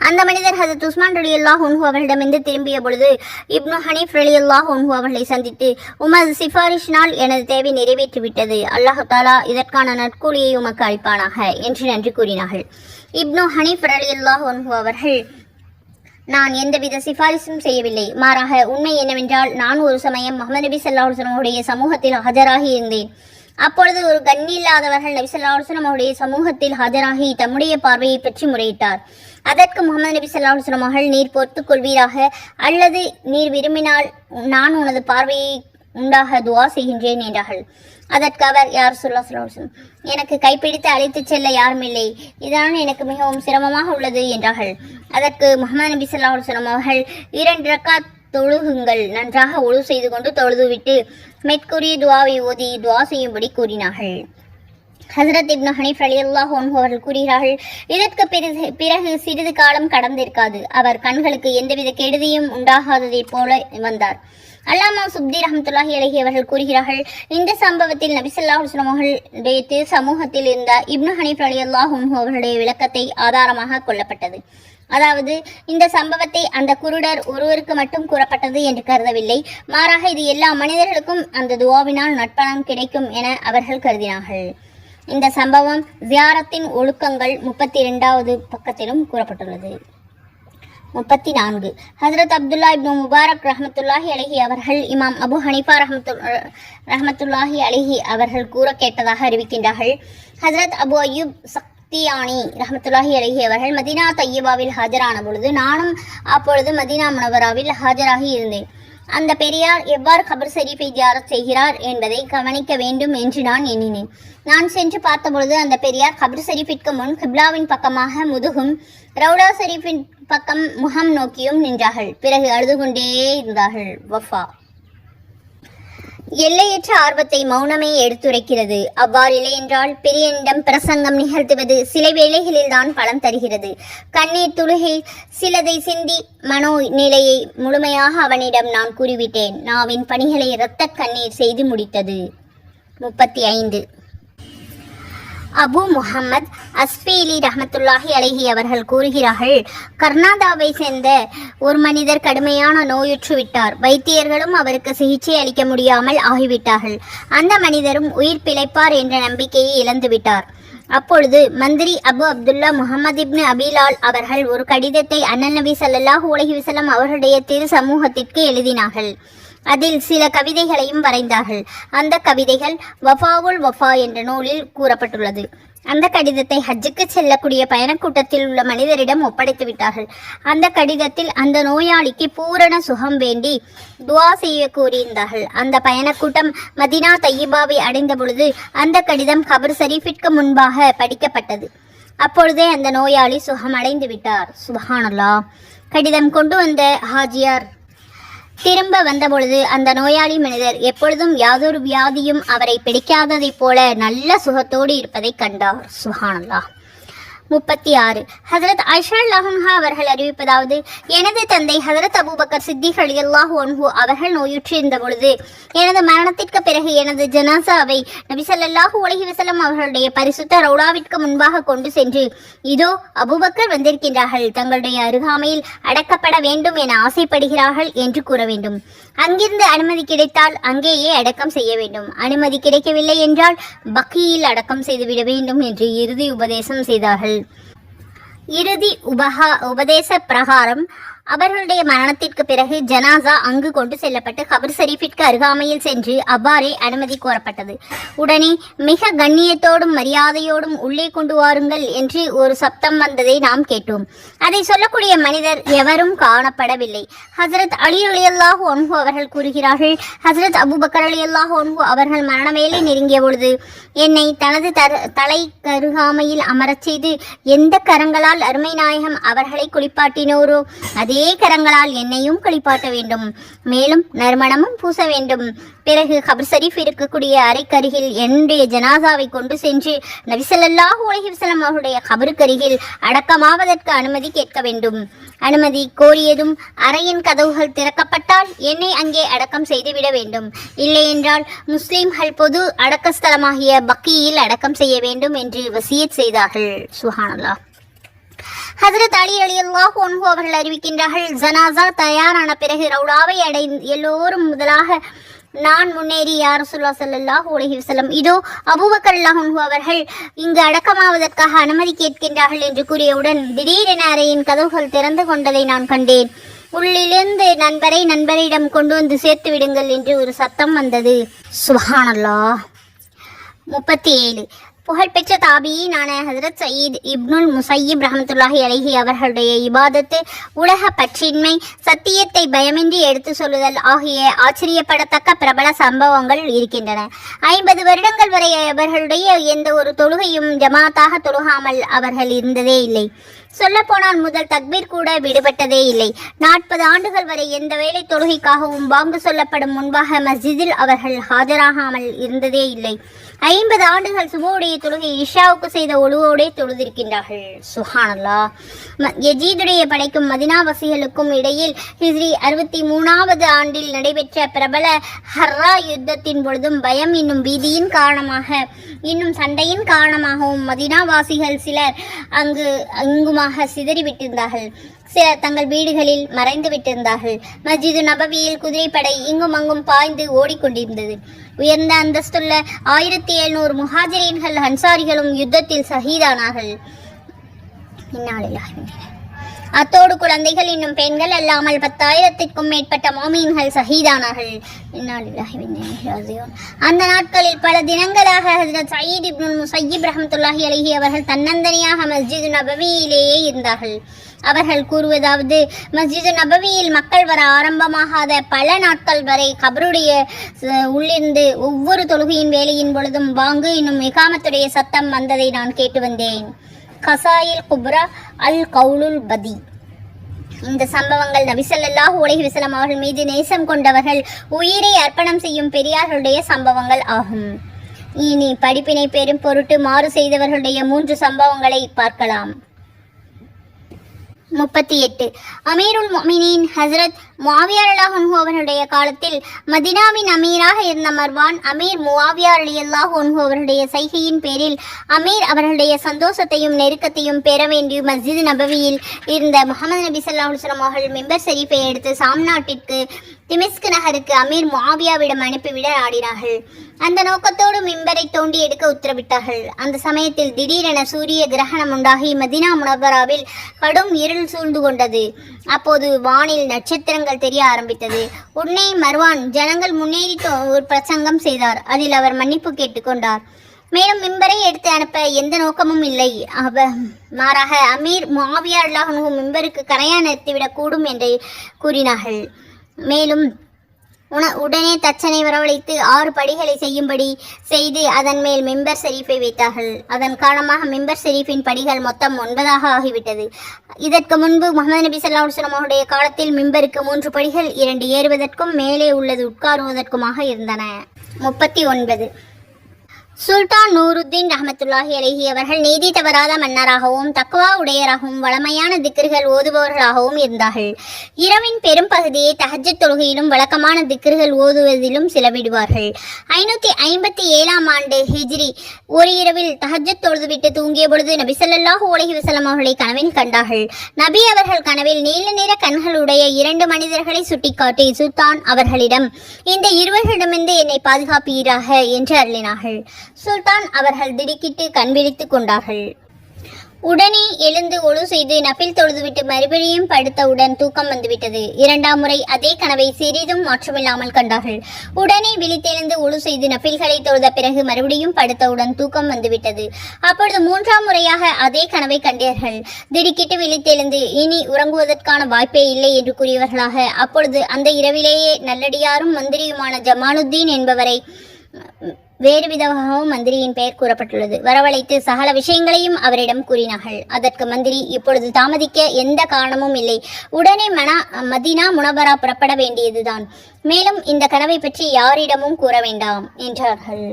S1: அந்த மனிதர் ஹஜ்ரத் உஸ்மான் ரலியல்லாஹு அன்ஹு அவர்களிடமிருந்து திரும்பிய பொழுது இப்னு ஹனீஃப் ரலியல்லாஹு அன்ஹு அவர்களை சந்தித்து, உமது சிபாரிஷினால் எனது தேவை நிறைவேற்றிவிட்டது. அல்லாஹ் தஆலா இதற்கான நற்கூலியை உமக்கு அளிப்பானாக என்று நன்றி கூறினார்கள். இப்னு ஹனீஃப் ரலியல்லாஹு அன்ஹு அவர்கள், நான் எந்தவித சிபாரிசும் செய்யவில்லை. மாறாக உண்மை என்னவென்றால், நான் ஒரு சமயம் முஹம்மது நபி ஸல்லல்லாஹு அலைஹி வஸல்லம் உடைய சமூகத்தில் ஆஜராகி இருந்தேன். அப்பொழுது ஒரு கண்ணில்லாதவர்கள் நபி ஸல்லல்லாஹு அலைஹி வஸல்லம் உடைய சமூகத்தில் ஆஜராகி தம்முடைய பார்வையை பற்றி முறையிட்டார். அதற்கு முஹம்மது நபி ஸல்லல்லாஹு அலைஹி வஸல்லம் அவர்கள், நீர் பொறுத்துக் கொள்வீராக, அல்லது நீர் விரும்பினால் நான் உனது பார்வையை உண்டாக துவா செய்கின்றேன் என்றார்கள். அதற்கு அவர், யா ரசூலுல்லாஹ் ஸல்லல்லாஹு அலைஹி வஸல்லம், எனக்கு கைப்பிடித்து அழைத்துச் செல்ல யாரும் இல்லை, இதனால் எனக்கு மிகவும் சிரமமாக உள்ளது என்றார்கள். அதற்கு முஹம்மது நபி ஸல்லல்லாஹு அலைஹி வஸல்லம் அவர்கள், 2 ரக்காத் தொழுகுங்கள், நன்றாக ஒழு செய்து கொண்டு தொழுதுவிட்டு மேற்கூறிய துவாவை ஓதி துவா செய்யும்படி கூறினார்கள். ஹஜ்ரத் இப்னு ஹனீஃப் ரலியல்லாஹு அன்ஹு அவர்கள் கூறுகிறார்கள், இதற்கு பிறகு சிறிது காலம் கடந்திருக்காது, அவர் கண்களுக்கு எந்தவித கெடுதியும் உண்டாகாததைப் போல வந்தார். அல்லாமா சுப்தி ரஹ்மத்துல்லாஹி அலைஹி அவர்கள் கூறுகிறார்கள், இந்த சம்பவத்தில் நபி ஸல்லல்லாஹு அலைஹி வஸல்லம் அவர்களுடைய திரு சமூகத்தில் இருந்த இப்னு ஹனீஃப் ரலியல்லாஹு அன்ஹு அவர்களுடைய விளக்கத்தை ஆதாரமாக கொள்ளப்பட்டது. அதாவது, இந்த சம்பவத்தை அந்த குருடர் ஒருவருக்கு மட்டும் கூறப்பட்டது என்று கருதவில்லை. மாறாக இது எல்லா மனிதர்களுக்கும் அந்த துவாவினால் நட்பலன் கிடைக்கும் என அவர்கள் கருதினார்கள். இந்த சம்பவம் ஜியாரத்தின் ஒழுக்கங்கள் 32வது பக்கத்திலும் கூறப்பட்டுள்ளது. 34. ஹஜ்ரத் அப்துல்லா இப்னு முபாரக் ரஹ்மத்துல்லாஹி அலைஹி அவர்கள் இமாம் அபு ஹனீஃபா ரஹ்மத்துல்லாஹி அலைஹி அவர்கள் கூற கேட்டதாக அறிவிக்கின்றார்கள். ஹஜ்ரத் அபு அய்யூப் சக்தியானி ரஹ்மத்துல்லாஹி அலைஹி அவர்கள் மதீனா தய்யிபாவில் ஹாஜரான பொழுது நானும் அப்பொழுது மதீனா முனவராவில் ஹாஜராகி இருந்தேன். அந்த பெரியார் எவ்வாறு கபர் ஷரீஃபை ஜியாரத் செய்கிறார் என்பதை கவனிக்க வேண்டும் என்று நான் எண்ணினேன். நான் சென்று பார்த்தபொழுது அந்த பெரியார் கபர் ஷரீஃபிற்கு முன் கிப்லாவின் பக்கமாக முதுகும், ரவுடா ஷரீஃபின் பக்கம் முகம் நோக்கியும் நின்றார்கள். பிறகு அழுது கொண்டே இருந்தார்கள். வஃபா. எல்லையற்ற ஆர்வத்தை மௌனமே எடுத்துரைக்கிறது. அவ்வாறில்லை என்றால் பெரியனிடம் பிரசங்கம் நிகழ்த்துவது சில வேளைகளில் தான் பலன் தருகிறது. கண்ணீர் துளுகை சிலதை சிந்தி மனோ நிலையை முழுமையாக அவனிடம் நான் கூறிவிட்டேன். நாவின் பணிகளை இரத்த கண்ணீர் செய்து முடித்தது. 35. அபு முஹம்மத் அஸ்பீலி ரஹ்மத்துல்லாஹி அலைஹி அவர்கள் கூறுகிறார்கள், கர்நாடகாவை சேர்ந்த ஒரு மனிதர் கடுமையான நோயுற்று விட்டார். வைத்தியர்களும் அவருக்கு சிகிச்சை அளிக்க முடியாமல் ஆகிவிட்டார்கள். அந்த மனிதரும் உயிர் பிழைப்பார் என்ற நம்பிக்கையை இழந்துவிட்டார். அப்பொழுது மந்திரி அபு அப்துல்லா முஹம்மது இப்னு அபிலால் அவர்கள் ஒரு கடிதத்தை அண்ணல் நபி ஸல்லல்லாஹு அலைஹி வஸல்லம் அவர்களுடைய திரு சமூகத்திற்கு எழுதினார்கள். அதில் சில கவிதைகளையும் வரைந்தார்கள். அந்த கவிதைகள் வஃபாவுல் வஃபா என்ற நூலில் கூறப்பட்டுள்ளது. அந்த கடிதத்தை ஹஜ்ஜுக்கு செல்லக்கூடிய பயணக்கூட்டத்தில் உள்ள மனிதரிடம் ஒப்படைத்து விட்டார்கள். அந்த கடிதத்தில் அந்த நோயாளிக்கு பூரண சுகம் வேண்டி துவா செய்ய கூறியிருந்தார்கள். அந்த பயணக்கூட்டம் மதினா தையிபாவை அடைந்த பொழுது அந்த கடிதம் கபர் ஷரீஃபிற்கு முன்பாக படிக்கப்பட்டது. அப்பொழுதே அந்த நோயாளி சுகம் அடைந்து விட்டார். சுப்ஹானல்லாஹ். கடிதம் கொண்டு வந்த ஹாஜியார் திரும்ப வந்தபொழுது அந்த நோயாளி மனிதர் எப்பொழுதும் யாதொரு வியாதியும் அவரை பிடிக்காததைப் போல நல்ல சுகத்தோடு இருப்பதை கண்டார். சுப்ஹானல்லாஹ். 36. ஹஜரத் ஆயிஷா ரலியல்லாஹு அன்ஹா அவர்கள் அறிவிப்பதாவது, எனது தந்தை ஹஜரத் அபூபக்கர் சித்திக் ரலியல்லாஹு அன்ஹு அவர்கள் நோயுற்றிருந்த பொழுது எனது மரணத்திற்கு பிறகு எனது ஜனாசாவை நபி ஸல்லல்லாஹு அலைஹி வஸல்லம் அவர்களுடைய பரிசுத்த ரவுலாவிற்கு முன்பாக கொண்டு சென்று, இதோ அபூபக்கர் வந்திருக்கின்றார்கள், தங்களுடைய அருகாமையில் அடக்கப்பட வேண்டும் என ஆசைப்படுகிறார்கள் என்று கூற வேண்டும். அங்கிருந்து அனுமதி கிடைத்தால் அங்கேயே அடக்கம் செய்ய வேண்டும். அனுமதி கிடைக்கவில்லை என்றால் பக்கியில் அடக்கம் செய்துவிட வேண்டும் என்று இறுதி உபதேசம் செய்தார்கள். இறுதி உபதேச பிரகாரம் அவர்களுடைய மரணத்திற்கு பிறகு ஜனாசா அங்கு கொண்டு செல்லப்பட்டு கபர் ஷரீஃபிற்கு அருகாமையில் சென்று அவ்வாறே அனுமதி கோரப்பட்டது. உடனே மிக கண்ணியத்தோடும் மரியாதையோடும் உள்ளே கொண்டு வாருங்கள் என்று ஒரு சப்தம் வந்ததை நாம் கேட்டோம். அதை சொல்லக்கூடிய மனிதர் எவரும் காணப்படவில்லை. ஹசரத் அலி ரலியல்லாஹு அன்ஹு அவர்கள் கூறுகிறார்கள், ஹசரத் அபூபக்கர் ரலியல்லாஹு அன்ஹு அவர்கள் மரண வேலை நெருங்கிய பொழுது என்னை தனது தலை கருகாமையில் அமரச் செய்து எந்த கரங்களால் அருமை நாயகம் அவர்களை குளிப்பாட்டினோரோ அதே கரங்களால் என்னையும் குளிப்பாட்ட வேண்டும், மேலும் நறுமணமும் பூச வேண்டும். பிறகு கபர் ஷரீஃப் இருக்கக்கூடிய அறைக்கருகில் என்னுடைய ஜனாசாவை கொண்டு சென்று நபி ஸல்லல்லாஹு அலைஹி வஸல்லம் அவருடைய கபருக்கருகில் அடக்கமாவதற்கு அனுமதி கேட்க வேண்டும். அனுமதி கோரியதும் அறையின் கதவுகள் திறக்கப்பட்டால் என்னை அங்கே அடக்கம் செய்துவிட வேண்டும். இல்லை என்றால் முஸ்லிம்கள் பொது அடக்கஸ்தலமாகிய பக்கியில் அடக்கம் செய்ய வேண்டும் என்று வசியத் செய்தார்கள். சுப்ஹானல்லாஹ். ஹஜரத் அலி ரலியல்லாஹு அன்ஹு அவர்கள் அறிவிக்கின்றார்கள், ஜனாசா தயாரான பிறகு ரவுலாவை எல்லோரும் முதலாக நான் முன்னேறி யா ரசூலுல்லாஹி ஸல்லல்லாஹு அலைஹி வஸல்லம், இதோ அபூபக்கர் ரலியல்லாஹு அன்ஹு அவர்கள் இங்கு அடக்கமாவதற்காக அனுமதி கேட்கின்றார்கள் என்று கூறியவுடன் திடீரென அறையின் கதவுகள் திறந்து கொண்டதை நான் கண்டேன். உள்ளிலிருந்து நண்பரிடம் கொண்டு வந்து சேர்த்து விடுங்கள் என்று ஒரு சத்தம் வந்தது. சுப்ஹானல்லாஹ். 37. புகழ்பெற்ற தாபியீனான ஹஜரத் சயீத் இப்னுல் முஸையிப் ரஹ்மத்துல்லாஹி அலைஹி அவர்களுடைய இபாதத்து, உலக பற்றின்மை, சத்தியத்தை பயமின்றி எடுத்து சொல்லுதல் ஆகிய ஆச்சரியப்படத்தக்க பிரபல சம்பவங்கள் இருக்கின்றன. 50 வருடங்கள் வரை அவர்களுடைய எந்த ஒரு தொழுகையும் ஜமாத்தாக தொழுகாமல் அவர்கள் இருந்ததே இல்லை. சொல்லப்போனால் முதல் தக்பீர் கூட விடுபட்டதே இல்லை. 40 ஆண்டுகள் வரை எந்த வேளை தொழுகைக்காகவும் பாங்கு சொல்லப்படும் முன்பாக மஸ்ஜிதில் அவர்கள் ஆஜராகாமல் இருந்ததே இல்லை. 50 ஆண்டுகள் சுபோடைய தொழுகை இஷாவுக்கு செய்த ஒழுவோடே தொழுதிருக்கின்றார்கள். சுப்ஹானல்லாஹ். யஜீதுடைய படைக்கும் மதினாவாசிகளுக்கும் இடையில் ஹிஜ்ரி 63வது ஆண்டில் நடைபெற்ற பிரபல ஹர்ரா யுத்தத்தின் பொழுதும் பயம் என்னும் பீதியின் காரணமாக இன்னும் சண்டையின் காரணமாகவும் மதினாவாசிகள் சிலர் இங்குமாக சிதறிவிட்டிருந்தார்கள். சிலர் தங்கள் வீடுகளில் மறைந்து விட்டிருந்தார்கள். மஸ்ஜிது நபவியில் குதிரைப்படை இங்கும் அங்கும் பாய்ந்து ஓடிக்கொண்டிருந்தது. உயர்ந்த அந்தஸ்துள்ள 1700 முஹாஜிரீன்கள் அன்சாரிகளும் யுத்தத்தில் ஷஹீதானார்கள். அத்தோடு குழந்தைகள் இன்னும் பெண்கள் அல்லாமல் 10,000த்திற்கும் மேற்பட்ட மோமீன்கள் ஷஹீதானார்கள். அந்த நாட்களில் பல தினங்களாக ஹஜ்ரத் சயீத் இப்னுல் முஸையிப் ரஹ்மத்துல்லாஹி அலைஹி அவர்கள் தன்னந்தனியாக மஸ்ஜிது நபவியிலேயே இருந்தார்கள். அவர்கள் கூறுவதாவது, மஸ்ஜிது நபவியில் மக்கள் வர ஆரம்பமாகாத பல நாட்கள் வரை கபருடைய உள்ளிருந்து ஒவ்வொரு தொழுகையின் வேலையின் பொழுதும் பாங்கு என்னும் இகாமத்துடைய சத்தம் வந்ததை நான் கேட்டு வந்தேன். கசாயில் குப்ரா அல் கவுலுல் பதி. இந்த சம்பவங்கள் நபி ஸல்லல்லாஹு அலைஹி வஸல்லம் அவர்கள் மீது நேசம் கொண்டவர்கள் உயிரை அர்ப்பணம் செய்யும் பெரியார்களுடைய சம்பவங்கள் ஆகும். இனி படிப்பினை பெறும் பொருட்டு மாறு செய்தவர்களுடைய 3 சம்பவங்களை பார்க்கலாம். 38. அமீருல் முஃமினீன் ஹஜரத் முஆவியா ரலியல்லாஹு அன்ஹு அவர்களுடைய காலத்தில் மதீனாவின் அமீராக இருந்த மர்வான் அமீர் முஆவியா ரலியல்லாஹு அன்ஹு அவர்களுடைய சைகையின் பேரில் அமீர் அவர்களுடைய சந்தோஷத்தையும் நெருக்கத்தையும் பெற வேண்டி மஸ்ஜித் நபவியில் இருந்த முஹம்மது நபி ஸல்லல்லாஹு அலைஹி வஸல்லம் அவர்கள் மிம்பர் ஷரீஃபை எடுத்து சாம் நாட்டிற்கு திமிஸ்க் நகருக்கு அமீர் முஆவியாவிடம் அனுப்பிவிட ஆடினார்கள். அந்த நோக்கத்தோடு மிம்பரை தோண்டி எடுக்க உத்தரவிட்டார்கள். அந்த சமயத்தில் திடீரென சூரிய கிரகணம் உண்டாகி மதீனா முனவ்வராவில் கடும் இருள் சூழ்ந்து கொண்டது. அப்போது வானில் நட்சத்திரங்கள் தெரிய ஆரம்பித்தது. உடனே மர்வான் ஜனங்கள் முன்னேறி ஒரு பிரசங்கம் செய்தார். அதில் அவர் மன்னிப்பு கேட்டுக்கொண்டார். மேலும் மிம்பரை எடுத்து அனுப்ப எந்த நோக்கமும் இல்லை. மாறாக அமீர் முஆவியா ரலியல்லாஹு அன்ஹு மிம்பருக்கு கரையா நிறுத்திவிடக் கூடும் என்று கூறினார்கள். மேலும் உடனே தச்சனை வரவழைத்து 6 படிகளை செய்யும்படி செய்து அதன் மேல் மிம்பர் ஷெரீஃபை வைத்தார்கள். அதன் காரணமாக மிம்பர் ஷெரீஃபின் படிகள் மொத்தம் 9 ஆகிவிட்டது. இதற்கு முன்பு முஹம்மது நபி ஸல்லல்லாஹு அலைஹி வஸல்லம் அவருடைய காலத்தில் மிம்பருக்கு 3 படிகள், 2 ஏறுவதற்கும் மேலே உள்ளது உட்காருவதற்குமாக இருந்தன. 39. சுல்தான் நூருத்தீன் ரஹ்மத்துல்லாஹி அலைஹி அவர்கள் நீதி தவறாத மன்னராகவும் தக்வா உடையராகவும் வளமையான திக்ர்கள் ஓதுபவர்களாகவும் இருந்தார்கள். இரவின் பெரும் பகுதியை தஹஜ்ஜத் தொழுகையிலும் வழக்கமான திக்ர்கள் ஓதுவதிலும் செலவிடுவார்கள். 557ஆம் ஆண்டு ஹிஜ்ரி ஒரு இரவில் தஹஜ்ஜத் தொழுதுவிட்டு தூங்கிய பொழுது நபி ஸல்லல்லாஹு அலைஹி வஸல்லம் அவர்களை கனவில் கண்டார்கள். நபி அவர்கள் கனவில் நீல நிற கண்களுடைய 2 மனிதர்களை சுட்டிக்காட்டி சுல்தான் அவர்களிடம், இந்த இருவர்களிடமிருந்து என்னை பாதுகாப்பீராக என்று அருளினார்கள். சுல்தான் அவர்கள் திடுக்கிட்டு கண் விழித்துக் கொண்டார்கள். உடனே எழுந்து ஒழு செய்து நஃபில் தொழுதுவிட்டு மறுபடியும் படுத்தவுடன் தூக்கம் வந்துவிட்டது. 2ஆம் முறை அதே கனவை சிறிதும் மாற்றமில்லாமல் கண்டார்கள். உடனே விழித்தெழுந்து ஒழு செய்து நஃபில்களை தொழுத பிறகு மறுபடியும் படுத்தவுடன் தூக்கம் வந்துவிட்டது. அப்பொழுது 3ஆம் முறையாக அதே கனவை கண்டார்கள். திடுக்கிட்டு விழித்தெழுந்து இனி உறங்குவதற்கான வாய்ப்பே இல்லை என்று கூறியவர்களாக அப்பொழுது அந்த இரவிலேயே நல்லடியாரும் மந்திரியுமான ஜமாலுத்தீன் என்பவரை, வேறு விதமாகவும் மந்திரியின் பெயர் கூறப்பட்டுள்ளது, வரவழைத்து சகல விஷயங்களையும் அவரிடம் கூறினார்கள். அதற்கு மந்திரி, இப்பொழுது தாமதிக்க எந்த காரணமும் இல்லை, உடனே மதீனா முனவரா புறப்பட வேண்டியதுதான். மேலும் இந்த கனவை பற்றி யாரிடமும் கூற வேண்டாம் என்றார்கள்.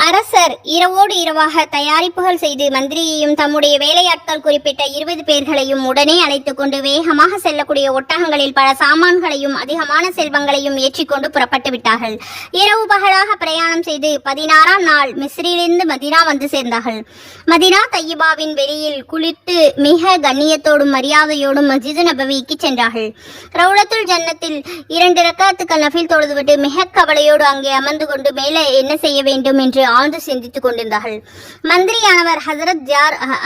S1: அரசர் இரவோடு இரவாக தயாரிப்புகள் செய்து மந்திரியையும் தம்முடைய வேலையாட்கள் குறிப்பிட்ட 20 பேர்களையும் உடனே அழைத்து கொண்டு வேகமாக செல்லக்கூடிய ஒட்டகங்களில் பல சாமான்களையும் அதிகமான செல்வங்களையும் ஏற்றிக்கொண்டு புறப்பட்டு விட்டார்கள். இரவு பகலாக பிரயாணம் செய்து 16ஆம் நாள் மிஸ்ரிலிருந்து மதீனா வந்து சேர்ந்தார்கள். மதீனா தையிபாவின் வெளியில் குளித்து மிக கண்ணியத்தோடும் மரியாதையோடும் மஸ்ஜிது நபவிக்கு சென்றார்கள். ரவுலத்துல் ஜன்னத்தில் 2 ரக்காத்துக்கள் நஃபில் தொழுதுவிட்டு மிக கவலையோடு அங்கே அமர்ந்து கொண்டு மேலே என்ன செய்ய வேண்டும் என்று ஆழ்ந்து சிந்தித்துக் கொண்டிருந்தார்கள். மந்திரியானவர்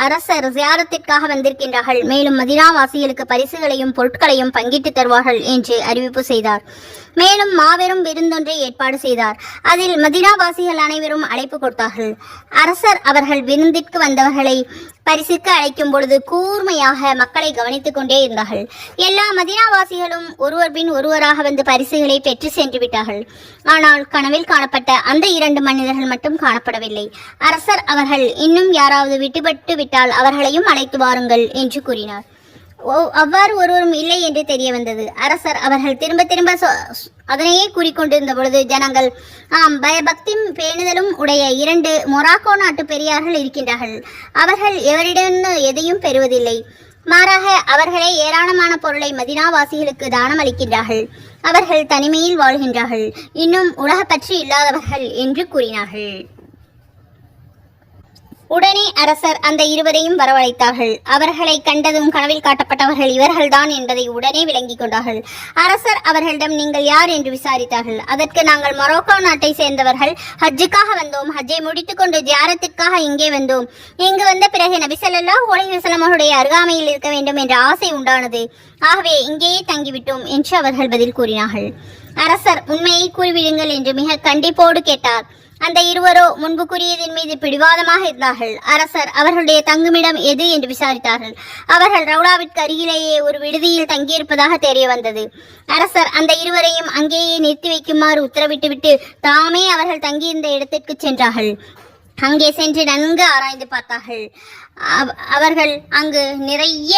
S1: அரசர் ஜியாரத்திற்காக வந்திருக்கின்றார்கள், மேலும் மதீனா வாசிகளுக்கு பரிசுகளையும் பொருட்களையும் பங்கிட்டு தருவார்கள் என்று அறிவிப்பு செய்தார். மேலும் மாபெரும் விருந்தொன்றை ஏற்பாடு செய்தார். அதில் மதீனா வாசிகள் அனைவரும் அழைப்பு கொடுத்தார்கள். அரசர் அவர்கள் விருந்திற்கு வந்தவர்களை பரிசுக்கு அழைக்கும் பொழுது கூர்மையாக மக்களை கவனித்துக் கொண்டே இருந்தார்கள். எல்லா மதீனாவாசிகளும் ஒருவர் பின் ஒருவராக வந்து பரிசுகளை பெற்று சென்று விட்டார்கள். ஆனால் கனவில் காணப்பட்ட அந்த 2 மனிதர்கள் மட்டும் காணப்படவில்லை. அரசர் அவர்கள், இன்னும் யாராவது விட்டுபட்டு விட்டால் அவர்களையும் அழைத்து வாருங்கள் என்று கூறினார். அவ்வாறு ஒருவரும் இல்லை என்று தெரிய வந்தது. அரசர் அவர்கள் திரும்ப திரும்ப அதனையே கூறிக்கொண்டிருந்த பொழுது ஜனங்கள், பயபக்தி பேணுதலும் உடைய 2 மொராக்கோ நாட்டு பெரியார்கள் இருக்கின்றார்கள், அவர்கள் எவரிடம் எதையும் பெறுவதில்லை, மாறாக அவர்களே ஏராளமான பொருளை மதீனாவாசிகளுக்கு தானம் அளிக்கின்றார்கள், அவர்கள் தனிமையில் வாழ்கின்றார்கள், இன்னும் உலக பற்றி இல்லாதவர்கள் என்று கூறினார்கள். உடனே அரசர் அந்த 2வரையும் வரவழைத்தார்கள். அவர்களை கண்டதும் கனவில் காட்டப்பட்டவர்கள் இவர்கள்தான் என்பதை உடனே விளங்கிக் கொண்டார்கள். அரசர் அவர்களிடம், நீங்கள் யார் என்று விசாரித்தார்கள். அதற்கு, நாங்கள் மொரோக்கோ நாட்டை சேர்ந்தவர்கள், ஹஜ்ஜுக்காக வந்தோம், ஹஜ்ஜை முடித்துக்கொண்டு ஜியாரத்திற்காக இங்கே வந்தோம். இங்கு வந்த பிறகு நபி ஸல்லல்லாஹு அலைஹி வஸல்லம் அவருடைய அருகாமையில் இருக்க வேண்டும் என்ற ஆசை உண்டானது, ஆகவே இங்கேயே தங்கிவிட்டோம் என்று அவர்கள் பதில் கூறினார்கள். அரசர், உண்மையை கூறிவிடுங்கள் என்று மிக கண்டிப்போடு கேட்டார். அந்த 2வரோ முன்பு கூறியதின் மீது பிடிவாதமாக இருந்தார்கள். அரசர் அவர்களுடைய தங்குமிடம் எது என்று விசாரித்தார்கள். அவர்கள் ரவுலாவிற்கு அருகிலேயே ஒரு விடுதியில் தங்கியிருப்பதாக தெரிய வந்தது. அரசர் அந்த 2வரையும் அங்கேயே நிறுத்தி வைக்குமாறு உத்தரவிட்டுவிட்டு தாமே அவர்கள் தங்கியிருந்த இடத்திற்கு சென்றார்கள். அங்கே சென்று நன்கு ஆராய்ந்து பார்த்தார்கள். அவர்கள் அங்கு நிறைய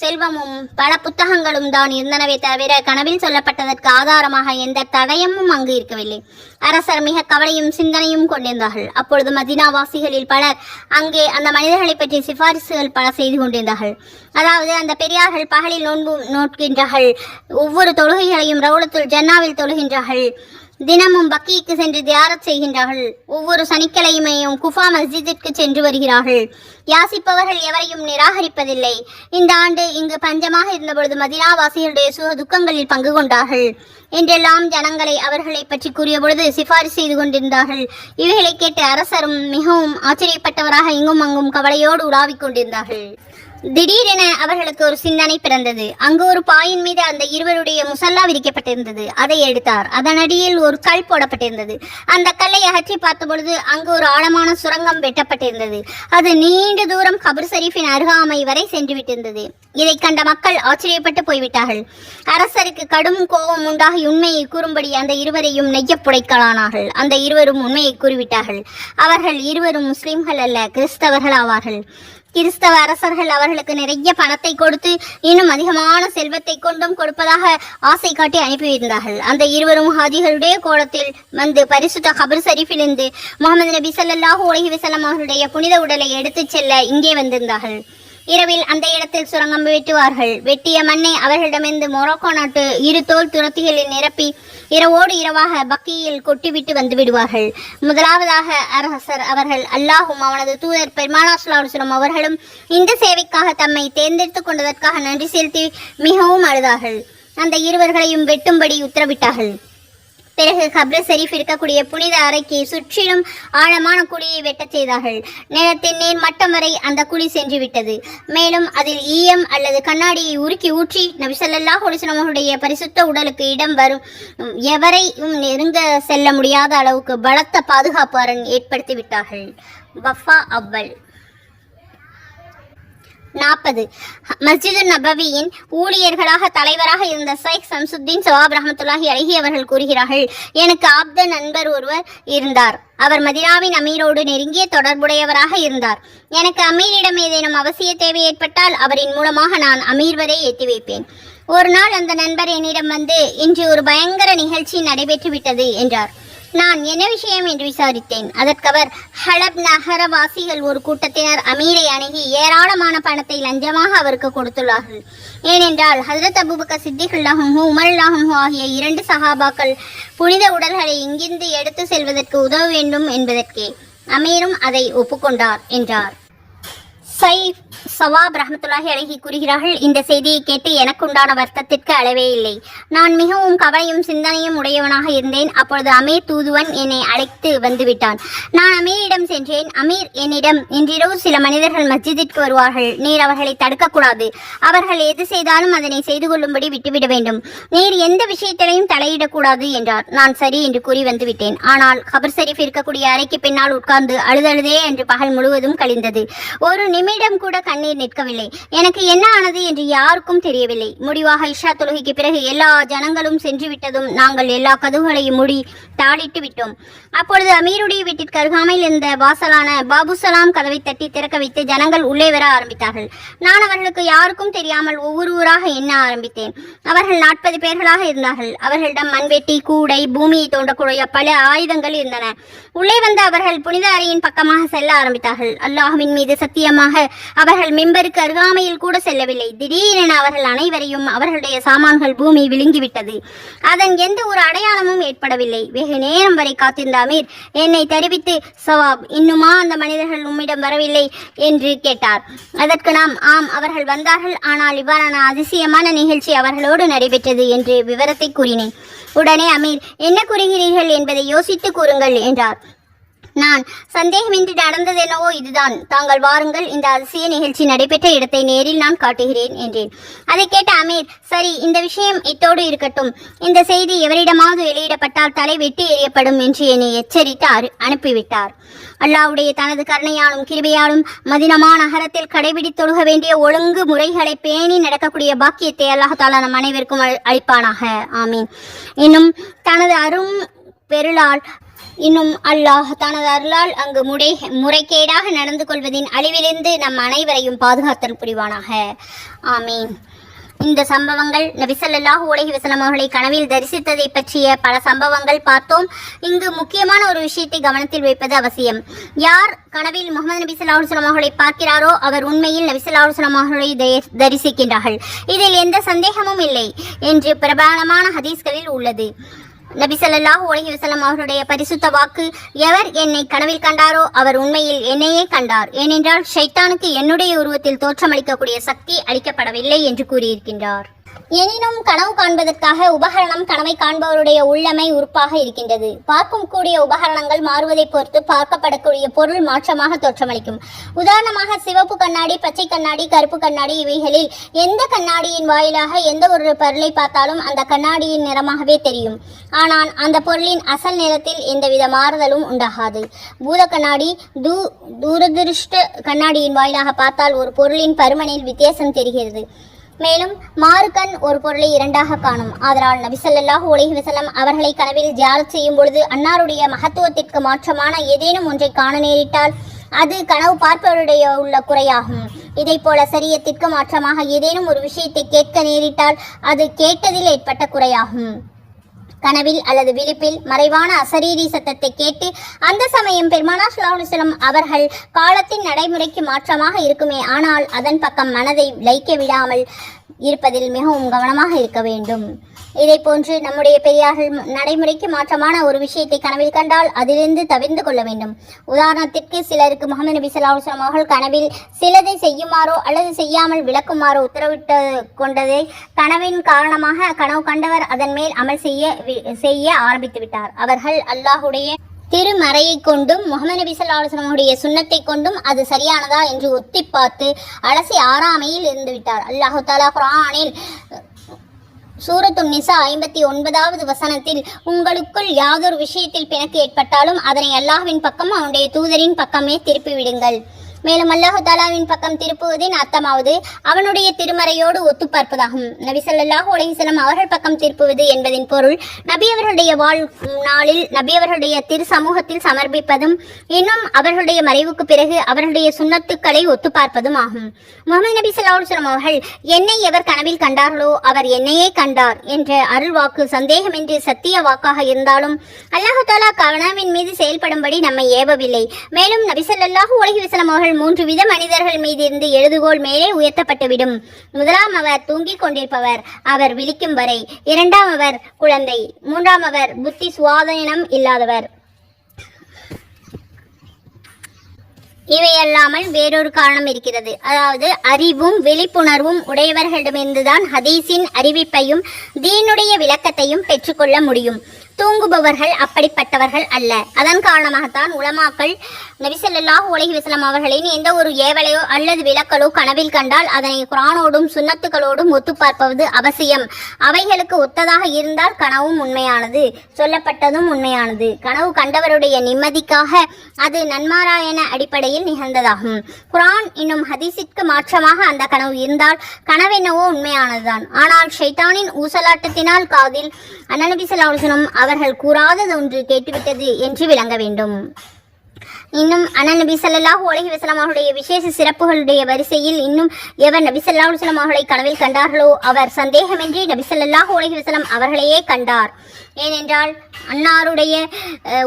S1: செல்வமும் பல புத்தகங்களும் தான் இருந்தனவே தவிர கனவில் சொல்லப்பட்டதற்கு ஆதாரமாக எந்த தடயமும் அங்கு இருக்கவில்லை. அரசர் மிக கவலையும் சிந்தனையும் கொண்டிருந்தார்கள். அப்பொழுது மதீனாவாசிகளில் பலர் அங்கே அந்த மனிதர்களை பற்றி சிபாரிசுகள் பல செய்து கொண்டிருந்தார்கள். அதாவது, அந்த பெரியார்கள் பகலில் நோன்பு நோட்கின்றார்கள், ஒவ்வொரு தொழுகைகளையும் ரவுலத்துல் ஜன்னாவில் தொழுகின்றார்கள், தினமும் பக்கிக்கு சென்று தியாரத் செய்கின்றார்கள். ஒவ்வொரு சனிக்கிழமையும் குஃபா மஸ்ஜிதிற்கு சென்று வருகிறார்கள். யாசிப்பவர்கள் எவரையும் நிராகரிப்பதில்லை. இந்த ஆண்டு இங்கு பஞ்சமாக இருந்தபொழுது மதீனாவாசிகளுடைய சுக துக்கங்களில் பங்கு கொண்டார்கள் என்றெல்லாம் ஜனங்களை அவர்களை பற்றி கூறிய பொழுது சிபாரிசு செய்து கொண்டிருந்தார்கள். இவைகளை கேட்டு அரசரும் மிகவும் ஆச்சரியப்பட்டவராக இங்கும் அங்கும் கவலையோடு உலாவிக் கொண்டிருந்தார்கள். திடீரென அவர்களுக்கு ஒரு சிந்தனை பிறந்தது. அங்கு ஒரு பாயின் மீது அந்த இருவருடைய முசல்லா விரிக்கப்பட்டிருந்தது. அதை எடுத்தார். அதன் அடியில் ஒரு கல் போடப்பட்டிருந்தது. அந்த கல்லை அகற்றி பார்த்த பொழுது அங்கு ஒரு ஆழமான சுரங்கம் வெட்டப்பட்டிருந்தது. அது நீண்ட தூரம் கபர் ஷரீஃபின் அருகாமை வரை சென்று விட்டிருந்தது. இதை கண்ட மக்கள் ஆச்சரியப்பட்டு போய்விட்டார்கள். அரசருக்கு கடும் கோபம் உண்டாகி உண்மையை கூறும்படி அந்த இருவரையும் நெய்ய புடைக்கலானார்கள். அந்த இருவரும் உண்மையை கூறிவிட்டார்கள். அவர்கள் இருவரும் முஸ்லிம்கள் அல்ல, கிறிஸ்தவர்கள் ஆவார்கள். கிறிஸ்தவ அரசர்கள் அவர்களுக்கு நிறைய பணத்தை கொடுத்து இன்னும் அதிகமான செல்வத்தை கொண்டும் கொடுப்பதாக ஆசை காட்டி அனுப்பியிருந்தார்கள். அந்த இருவரும் ஹாஜிகளுடைய கோலத்தில் வந்து பரிசுத்த கபர் ஷரீஃபிலிருந்து முகமது நபி ஸல்லல்லாஹு அலைஹி வஸல்லம் அவர்களுடைய புனித உடலை எடுத்துச் செல்ல இங்கே வந்திருந்தார்கள். இரவில் அந்த இடத்தில் சுரங்கம் வெட்டுவார்கள். வெட்டிய மண்ணை அவர்களிடமிருந்து மொரோக்கோ நாட்டு இரு தோல் துரத்திகளில் நிரப்பி இரவோடு இரவாக பக்கியில் கொட்டிவிட்டு வந்து விடுவார்கள். முதலாவதாக அரசர் அவர்கள் அல்லாஹும் அவனது தூதர் பெருமானார் ஸல்லல்லாஹு அலைஹி வஸல்லம் அவர்களும் இந்த சேவைக்காக தம்மை தேர்ந்தெடுத்துக் கொண்டதற்காக நன்றி செலுத்தி மிகவும் அழுதார்கள். அந்த இருவர்களையும் வெட்டும்படி உத்தரவிட்டார்கள். பிறகு கப்ர் ஷரீஃப் இருக்கக்கூடிய புனித அறைக்கு சுற்றிலும் ஆழமான குழியை வெட்டச் செய்தார்கள். நிலத்தின் நேர் மட்டம் வரை அந்த குழி சென்று விட்டது. மேலும் அதில் ஈயம் அல்லது கண்ணாடியை உருக்கி ஊற்றி நபி ஸல்லல்லாஹு அலைஹி வஸல்லம் அவருடைய பரிசுத்த உடலுக்கு இடம் வரும் எவரையும் நெருங்க செல்ல முடியாத அளவுக்கு பலத்த பாதுகாப்பு அரண் ஏற்படுத்தி விட்டார்கள். வஃபா அவ்வல் 40. மஸ்ஜிது நபவியின் ஊழியர்களாக தலைவராக இருந்த ஷைக் ஷம்சுத்தீன் ஸவாப் ரஹ்மத்துல்லாஹி அலைஹி அவர்கள் கூறுகிறார்கள், எனக்கு ஆப்த நண்பர் ஒருவர் இருந்தார். அவர் மதீனாவின் அமீரோடு நெருங்கிய தொடர்புடையவராக இருந்தார். எனக்கு அமீரிடம் ஏதேனும் அவசிய தேவை ஏற்பட்டால் அவரின் மூலமாக நான் அமீர் வரை ஏற்றி வைப்பேன். ஒரு நாள் அந்த நண்பர் என்னிடம் வந்து, இன்று ஒரு பயங்கர நிகழ்ச்சி நடைபெற்றுவிட்டது என்றார். நான் என்ன விஷயம் என்று விசாரித்தேன். அதற்கவர், ஹலப் நகரவாசிகள் ஒரு கூட்டத்தினர் அமீரை அணுகி ஏராளமான பணத்தை லஞ்சமாக அவருக்கு கொடுத்துள்ளார்கள். ஏனென்றால் ஹஜ்ரத் அபூபக்கர் சித்திக் அல்லாஹு உமர் அல்லாஹு ஆகிய 2 சஹாபாக்கள் புனித உடல்களை இங்கிருந்து எடுத்து செல்வதற்கு உதவ வேண்டும் என்பதற்கே. அமீரும் அதை ஒப்புக்கொண்டார் என்றார். ஷைக் ஸவாப் ரஹ்மத்துல்லாஹி அலைஹி கூறுகிறார்கள், இந்த செய்தியை கேட்டு எனக்குண்டான வருத்தத்திற்கு அளவே இல்லை. நான் மிகவும் கவலையும் சிந்தனையும் உடையவனாக இருந்தேன். அப்பொழுது அமீர் தூதுவன் என்னை அழைத்து வந்துவிட்டான். நான் அமீரிடம் சென்றேன். அமீர் என்னிடம், இன்றிரவு சில மனிதர்கள் மஸ்ஜிதிற்கு வருவார்கள். நீர் அவர்களை தடுக்கக்கூடாது. அவர்கள் எது செய்தாலும் அதனை செய்து கொள்ளும்படி விட்டுவிட வேண்டும். நீர் எந்த விஷயத்திலையும் தலையிடக்கூடாது என்றார். நான் சரி என்று கூறி வந்துவிட்டேன். ஆனால் கபர் ஷரீஃப் இருக்கக்கூடிய அறைக்கு பின்னால் உட்கார்ந்து அழுதழுதே என்று பகல் முழுவதும் கழிந்தது. ஒரு நிமிடம் கூட கண்ணீர் நிற்கவில்லை. எனக்கு என்ன ஆனது என்று யாருக்கும் தெரியவில்லை. முடிவாக இஷா தொழுகைக்கு பிறகு எல்லா ஜனங்களும் சென்று விட்டதும் நாங்கள் எல்லா கதவுகளையும் மூடி தாளிட்டு விட்டோம். அப்பொழுது அமீருடைய வீட்டிற்கு அருகாமையில் இருந்த வாசலான பாபு சலாம் கதவை தட்டி திறக்க வைத்து ஜனங்கள் உள்ளே வர ஆரம்பித்தார்கள். நான் அவர்களுக்கு யாருக்கும் தெரியாமல் ஒவ்வொரு ஊராக எண்ண ஆரம்பித்தேன். அவர்கள் 40 பேர்களாக இருந்தார்கள். அவர்களிடம் மண்வெட்டி, கூடை, பூமியை தோண்டக்கூடிய பல ஆயுதங்கள் இருந்தன. உள்ளே வந்த அவர்கள் புனித அறையின் பக்கமாக செல்ல ஆரம்பித்தார்கள். அல்லாஹ்வின் மீது சத்தியமாக அவர்கள் மிம்பருக்கு அருகாமையில் கூட செல்லவில்லை. திடீரென அவர்கள் அனைவரையும் அவர்களுடைய சாமான்கள் பூமி விழுங்கிவிட்டது. அதன் எந்த ஒரு அடையாளமும் ஏற்படவில்லை. வெகு நேரம் வரை காத்திருந்த அமீர் என்னை தெரிவித்து, ஸவாப், இன்னுமா அந்த மனிதர்கள் உம்மிடம் வரவில்லை என்று கேட்டார். அதற்கு நாம், ஆம், அவர்கள் வந்தார்கள். ஆனால் இவ்வாறான அதிசயமான நிகழ்ச்சி அவர்களோடு நடைபெற்றது என்று விவரத்தை கூறினேன். உடனே அமீர், என்ன கூறுகிறீர்கள் என்பதை யோசித்து கூறுங்கள் என்றார். நான், சந்தேகமின்றி நடந்தது என்னவோ இதுதான். தாங்கள் வாருங்கள், இந்த அதிசய நிகழ்ச்சி நடைபெற்ற இடத்தை நேரில் நான் காட்டுகிறேன் என்றேன். அதை கேட்ட அமீர், சரி, இந்த விஷயம் இத்தோடு இருக்கட்டும். இந்த செய்தி எவரிடமாவது வெளியிடப்பட்டால் தலை வெட்டி எறியப்படும் என்று என்னை எச்சரித்து அனுப்பிவிட்டார். அல்லாஹ்வுடைய தனது கருணையாலும் கிருபையாலும் மதீனா நகரத்தில் கடைபிடித்தொழுக வேண்டிய ஒழுங்கு முறைகளை பேணி நடக்கக்கூடிய பாக்கியத்தை அல்லாஹ் தஆலா நம் அனைவருக்கும் அளிப்பானாக. ஆமீன். இன்னும் தனது அல்லாஹ் தனது அருளால் அங்கு முறைகேடாக நடந்து கொள்வதின் அழிவிலிருந்து நம் அனைவரையும் பாதுகாத்தல் புரிவானாக. ஆமீன். இந்த சம்பவங்கள் நபி ஸல்லல்லாஹு அலைஹி வஸல்லம் அவர்களை கனவில் தரிசித்ததை பற்றிய பல சம்பவங்கள் பார்த்தோம். இங்கு முக்கியமான ஒரு விஷயத்தை கவனத்தில் வைப்பது அவசியம். யார் கனவில் முகமது நபி ஸல்லல்லாஹு அலைஹி வஸல்லம் அவர்களை பார்க்கிறாரோ அவர் உண்மையில் நபி ஸல்லல்லாஹு அலைஹி வஸல்லம் அவர்களை தரிசிக்கின்றார்கள். இதில் எந்த சந்தேகமும் இல்லை என்று பிரபலமான ஹதீஸ்களில் உள்ளது. நபி ஸல்லல்லாஹு அலைஹி வஸல்லம் அவருடைய பரிசுத்த வாக்கு, எவர் என்னை கனவில் கண்டாரோ அவர் உண்மையில் என்னையே கண்டார். ஏனென்றால் ஷைத்தானுக்கு என்னுடைய உருவத்தில் தோற்றமளிக்கக்கூடிய சக்தி அளிக்கப்படவில்லை என்று கூறியிருக்கின்றார். எனினும் கனவு காண்பதற்காக உபகரணம் கனவை காண்பவருடைய உள்ளமை உறுப்பாக இருக்கின்றது. பார்க்கும் கூடிய உபகரணங்கள் மாறுவதை பொறுத்து பார்க்கப்படக்கூடிய பொருள் மாற்றமாக தோற்றமளிக்கும். உதாரணமாக சிவப்பு கண்ணாடி, பச்சை கண்ணாடி, கருப்பு கண்ணாடி, இவைகளில் எந்த கண்ணாடியின் வாயிலாக எந்த ஒரு பொருளை பார்த்தாலும் அந்த கண்ணாடியின் நிறமாகவே தெரியும். ஆனால் அந்த பொருளின் அசல் நிறத்தில் எந்தவித மாறுதலும் உண்டாகாது. பூத கண்ணாடி, தூரதிருஷ்ட கண்ணாடியின் வாயிலாக பார்த்தால் ஒரு பொருளின் பருமனில் வித்தியாசம் தெரிகிறது. மேலும் மாறுகண் ஒரு பொருளை இரண்டாக காணும். ஆதலால் நபி ஸல்லல்லாஹு அலைஹி வஸல்லம் அவர்களை கனவில் ஜியாரத் செய்யும் பொழுது அன்னாருடைய மகத்துவத்திற்கு மாற்றமான ஏதேனும் ஒன்றை காண நேரிட்டால் அது கனவு பார்ப்பவருடைய உள்ள குறையாகும். இதை போல சரியத்திற்கு மாற்றமாக ஏதேனும் ஒரு விஷயத்தை கேட்க நேரிட்டால் அது கேட்டதில் ஏற்பட்ட குறையாகும். கனவில் அல்லது விழிப்பில் மறைவான அசரீரி சத்தத்தை கேட்டு அந்த சமயம் பெருமானார் ஸல்லல்லாஹு அலைஹி வஸல்லம் அவர்கள் காலத்தின் நடைமுறைக்கு மாற்றமாக இருக்குமே ஆனால் அதன் பக்கம் மனதை லயிக்க விடாமல் இருப்பதில் மிகவும் கவனமாக இருக்க வேண்டும். இதை போன்று நம்முடைய பெரியார்கள் நடைமுறைக்கு மாற்றமான ஒரு விஷயத்தை கனவில் கண்டால் அதிலிருந்து தவிர்ந்து கொள்ள வேண்டும். உதாரணத்திற்கு சிலருக்கு முஹம்மது நபி ஸல்லல்லாஹு அலைஹி வஸல்லம் அவர்கள் கனவில் சிலதை செய்யுமாறோ அல்லது செய்யாமல் விளக்குமாறோ உத்தரவிட்டு கொண்டதை கனவின் காரணமாக கனவு கண்டவர் அதன் மேல் அமல் செய்ய ஆரம்பித்து விட்டார். அவர்கள் அல்லாஹுடைய திருமறையை கொண்டும் முஹம்மது நபி ஸல்லல்லாஹு அலைஹி வஸல்லம் சுன்னத்தை கொண்டும் அது சரியானதா என்று ஒத்தி பார்த்து அலசி ஆறாமையில் இருந்து விட்டார். அல்லாஹு தஆலா குர்ஆனில் சூரத்து நிசா 59வது வசனத்தில், உங்களுக்குள் யாதொரு விஷயத்தில் பிணக்கு ஏற்பட்டாலும் அதனை அல்லாஹ்வின் பக்கம் அவனுடைய தூதரின் பக்கமே திருப்பிவிடுங்கள். மேலும் அல்லாஹு தாலாவின் பக்கம் திருப்புவதின் அர்த்தமாவது அவனுடைய திருமறையோடு ஒத்து பார்ப்பதாகும். நபி ஸல்லல்லாஹு அலைஹி வஸல்லம் அவர்கள் பக்கம் திருப்புவது என்பதின் பொருள் நபி அவர்களுடைய நாளில் நபி அவர்களுடைய திரு சமூகத்தில் சமர்ப்பிப்பதும் இன்னும் அவர்களுடைய மறைவுக்கு பிறகு அவர்களுடைய சுன்னத்துக்களை ஒத்து பார்ப்பதும் ஆகும். முஹம்மது நபி ஸல்லல்லாஹு அலைஹி வஸல்லம் அவர்கள் என்னை எவர் கனவில் கண்டார்களோ அவர் என்னையே கண்டார் என்ற அருள் வாக்கு சந்தேகமின்றி சத்திய வாக்காக இருந்தாலும் அல்லாஹு தாலா கனவின் மீது செயல்படும்படி நம்மை ஏவவில்லை. மேலும் நபி ஸல்லல்லாஹு அலைஹி வஸல்லம் அவர்கள் 3 வித மனிதர்கள் மீது இருந்து எழுதுகோள் மேலே உயர்த்தப்பட்டுவிடும். முதலாம் அவர் தூங்கிக் கொண்டிருப்பவர், அவர் விழிக்கும் வரை. இரண்டாம் அவர் குழந்தை. மூன்றாம் அவர் புத்தி சுவாதீனம் இல்லாதவர். இவையல்லாமல் வேறொரு காரணம் இருக்கிறது. அதாவது அறிவும் விழிப்புணர்வும் உடையவர்களிடமிருந்துதான் ஹதீஸின் அறிவிப்பையும் தீனுடைய விளக்கத்தையும் பெற்றுக்கொள்ள முடியும். தூங்குபவர்கள் அப்படிப்பட்டவர்கள் அல்ல. அதன் காரணமாகத்தான் உலமாக்கள் நபி ஸல்லல்லாஹு அலைஹி வஸல்லம் அவர்களின் எந்த ஒரு ஏவலையோ அல்லது விளக்கலோ கனவில் கண்டால் அதனை குர்ஆனோடும் சுன்னத்துகளோடும் ஒத்து பார்ப்பது அவசியம். அவைகளுக்கு ஒத்ததாக இருந்தால் கனவும் உண்மையானது, சொல்லப்பட்டதும் உண்மையானது. கனவு கண்டவருடைய நிம்மதிக்காக அது நன்மாராயண அடிப்படையில் நிகழ்ந்ததாகும். குர்ஆன் இன்னும் ஹதீஸிற்கு மாற்றமாக அந்த கனவு இருந்தால் கனவென்னவோ உண்மையானதுதான். ஆனால் ஷைத்தானின் ஊசலாட்டத்தினால் காதில் நபி ஸல்லல்லாஹு அலைஹி வஸல்லம் அவர்கள் கூறாதது ஒன்று கேட்டுவிட்டது என்று விளங்க வேண்டும். இன்னும் நபி ஸல்லல்லாஹு அலைஹி வஸல்லம் அவருடைய விசேஷ சிறப்புகளுடைய வரிசையில் இன்னும் எவர் நபி ஸல்லல்லாஹு அலைஹி வஸல்லம் அவர்களை கனவில் கண்டார்களோ அவர் சந்தேகமின்றி நபி ஸல்லல்லாஹு அலைஹி வஸல்லம் அவர்களையே கண்டார். ஏனென்றால் அன்னாருடைய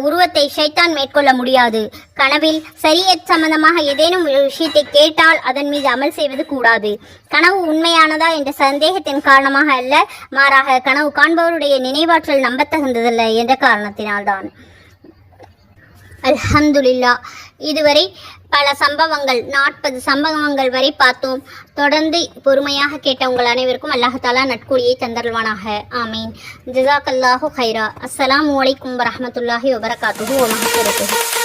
S1: உருவத்தை ஷைத்தான் மேற்கொள்ள முடியாது. கனவில் ஷரியத் சம்பந்தமாக ஏதேனும் ஒரு விஷயத்தை கேட்டால் அதன் மீது அமல் செய்வது கூடாது. கனவு உண்மையானதா என்ற சந்தேகத்தின் காரணமாக அல்ல, மாறாக கனவு காண்பவருடைய நினைவாற்றல் நம்பத்தகுந்ததல்ல என்ற காரணத்தினால்தான். அல்ஹம்துலில்லாஹ். இதுவரை பல சம்பவங்கள் 40 சம்பவங்கள் வரை பார்த்தோம். தொடர்ந்து பொறுமையாக கேட்ட உங்கள் அனைவருக்கும் அல்லாஹ் தஆலா நட்கூலியை தந்தருள்வானாக. ஆமீன். ஜஸாக்கல்லாஹு கைரா. அஸ்ஸலாமு அலைக்கும் வரஹ்மத்துல்லாஹி வபரகாத்துஹு வ மஹ்ஃபிரத்துஹு.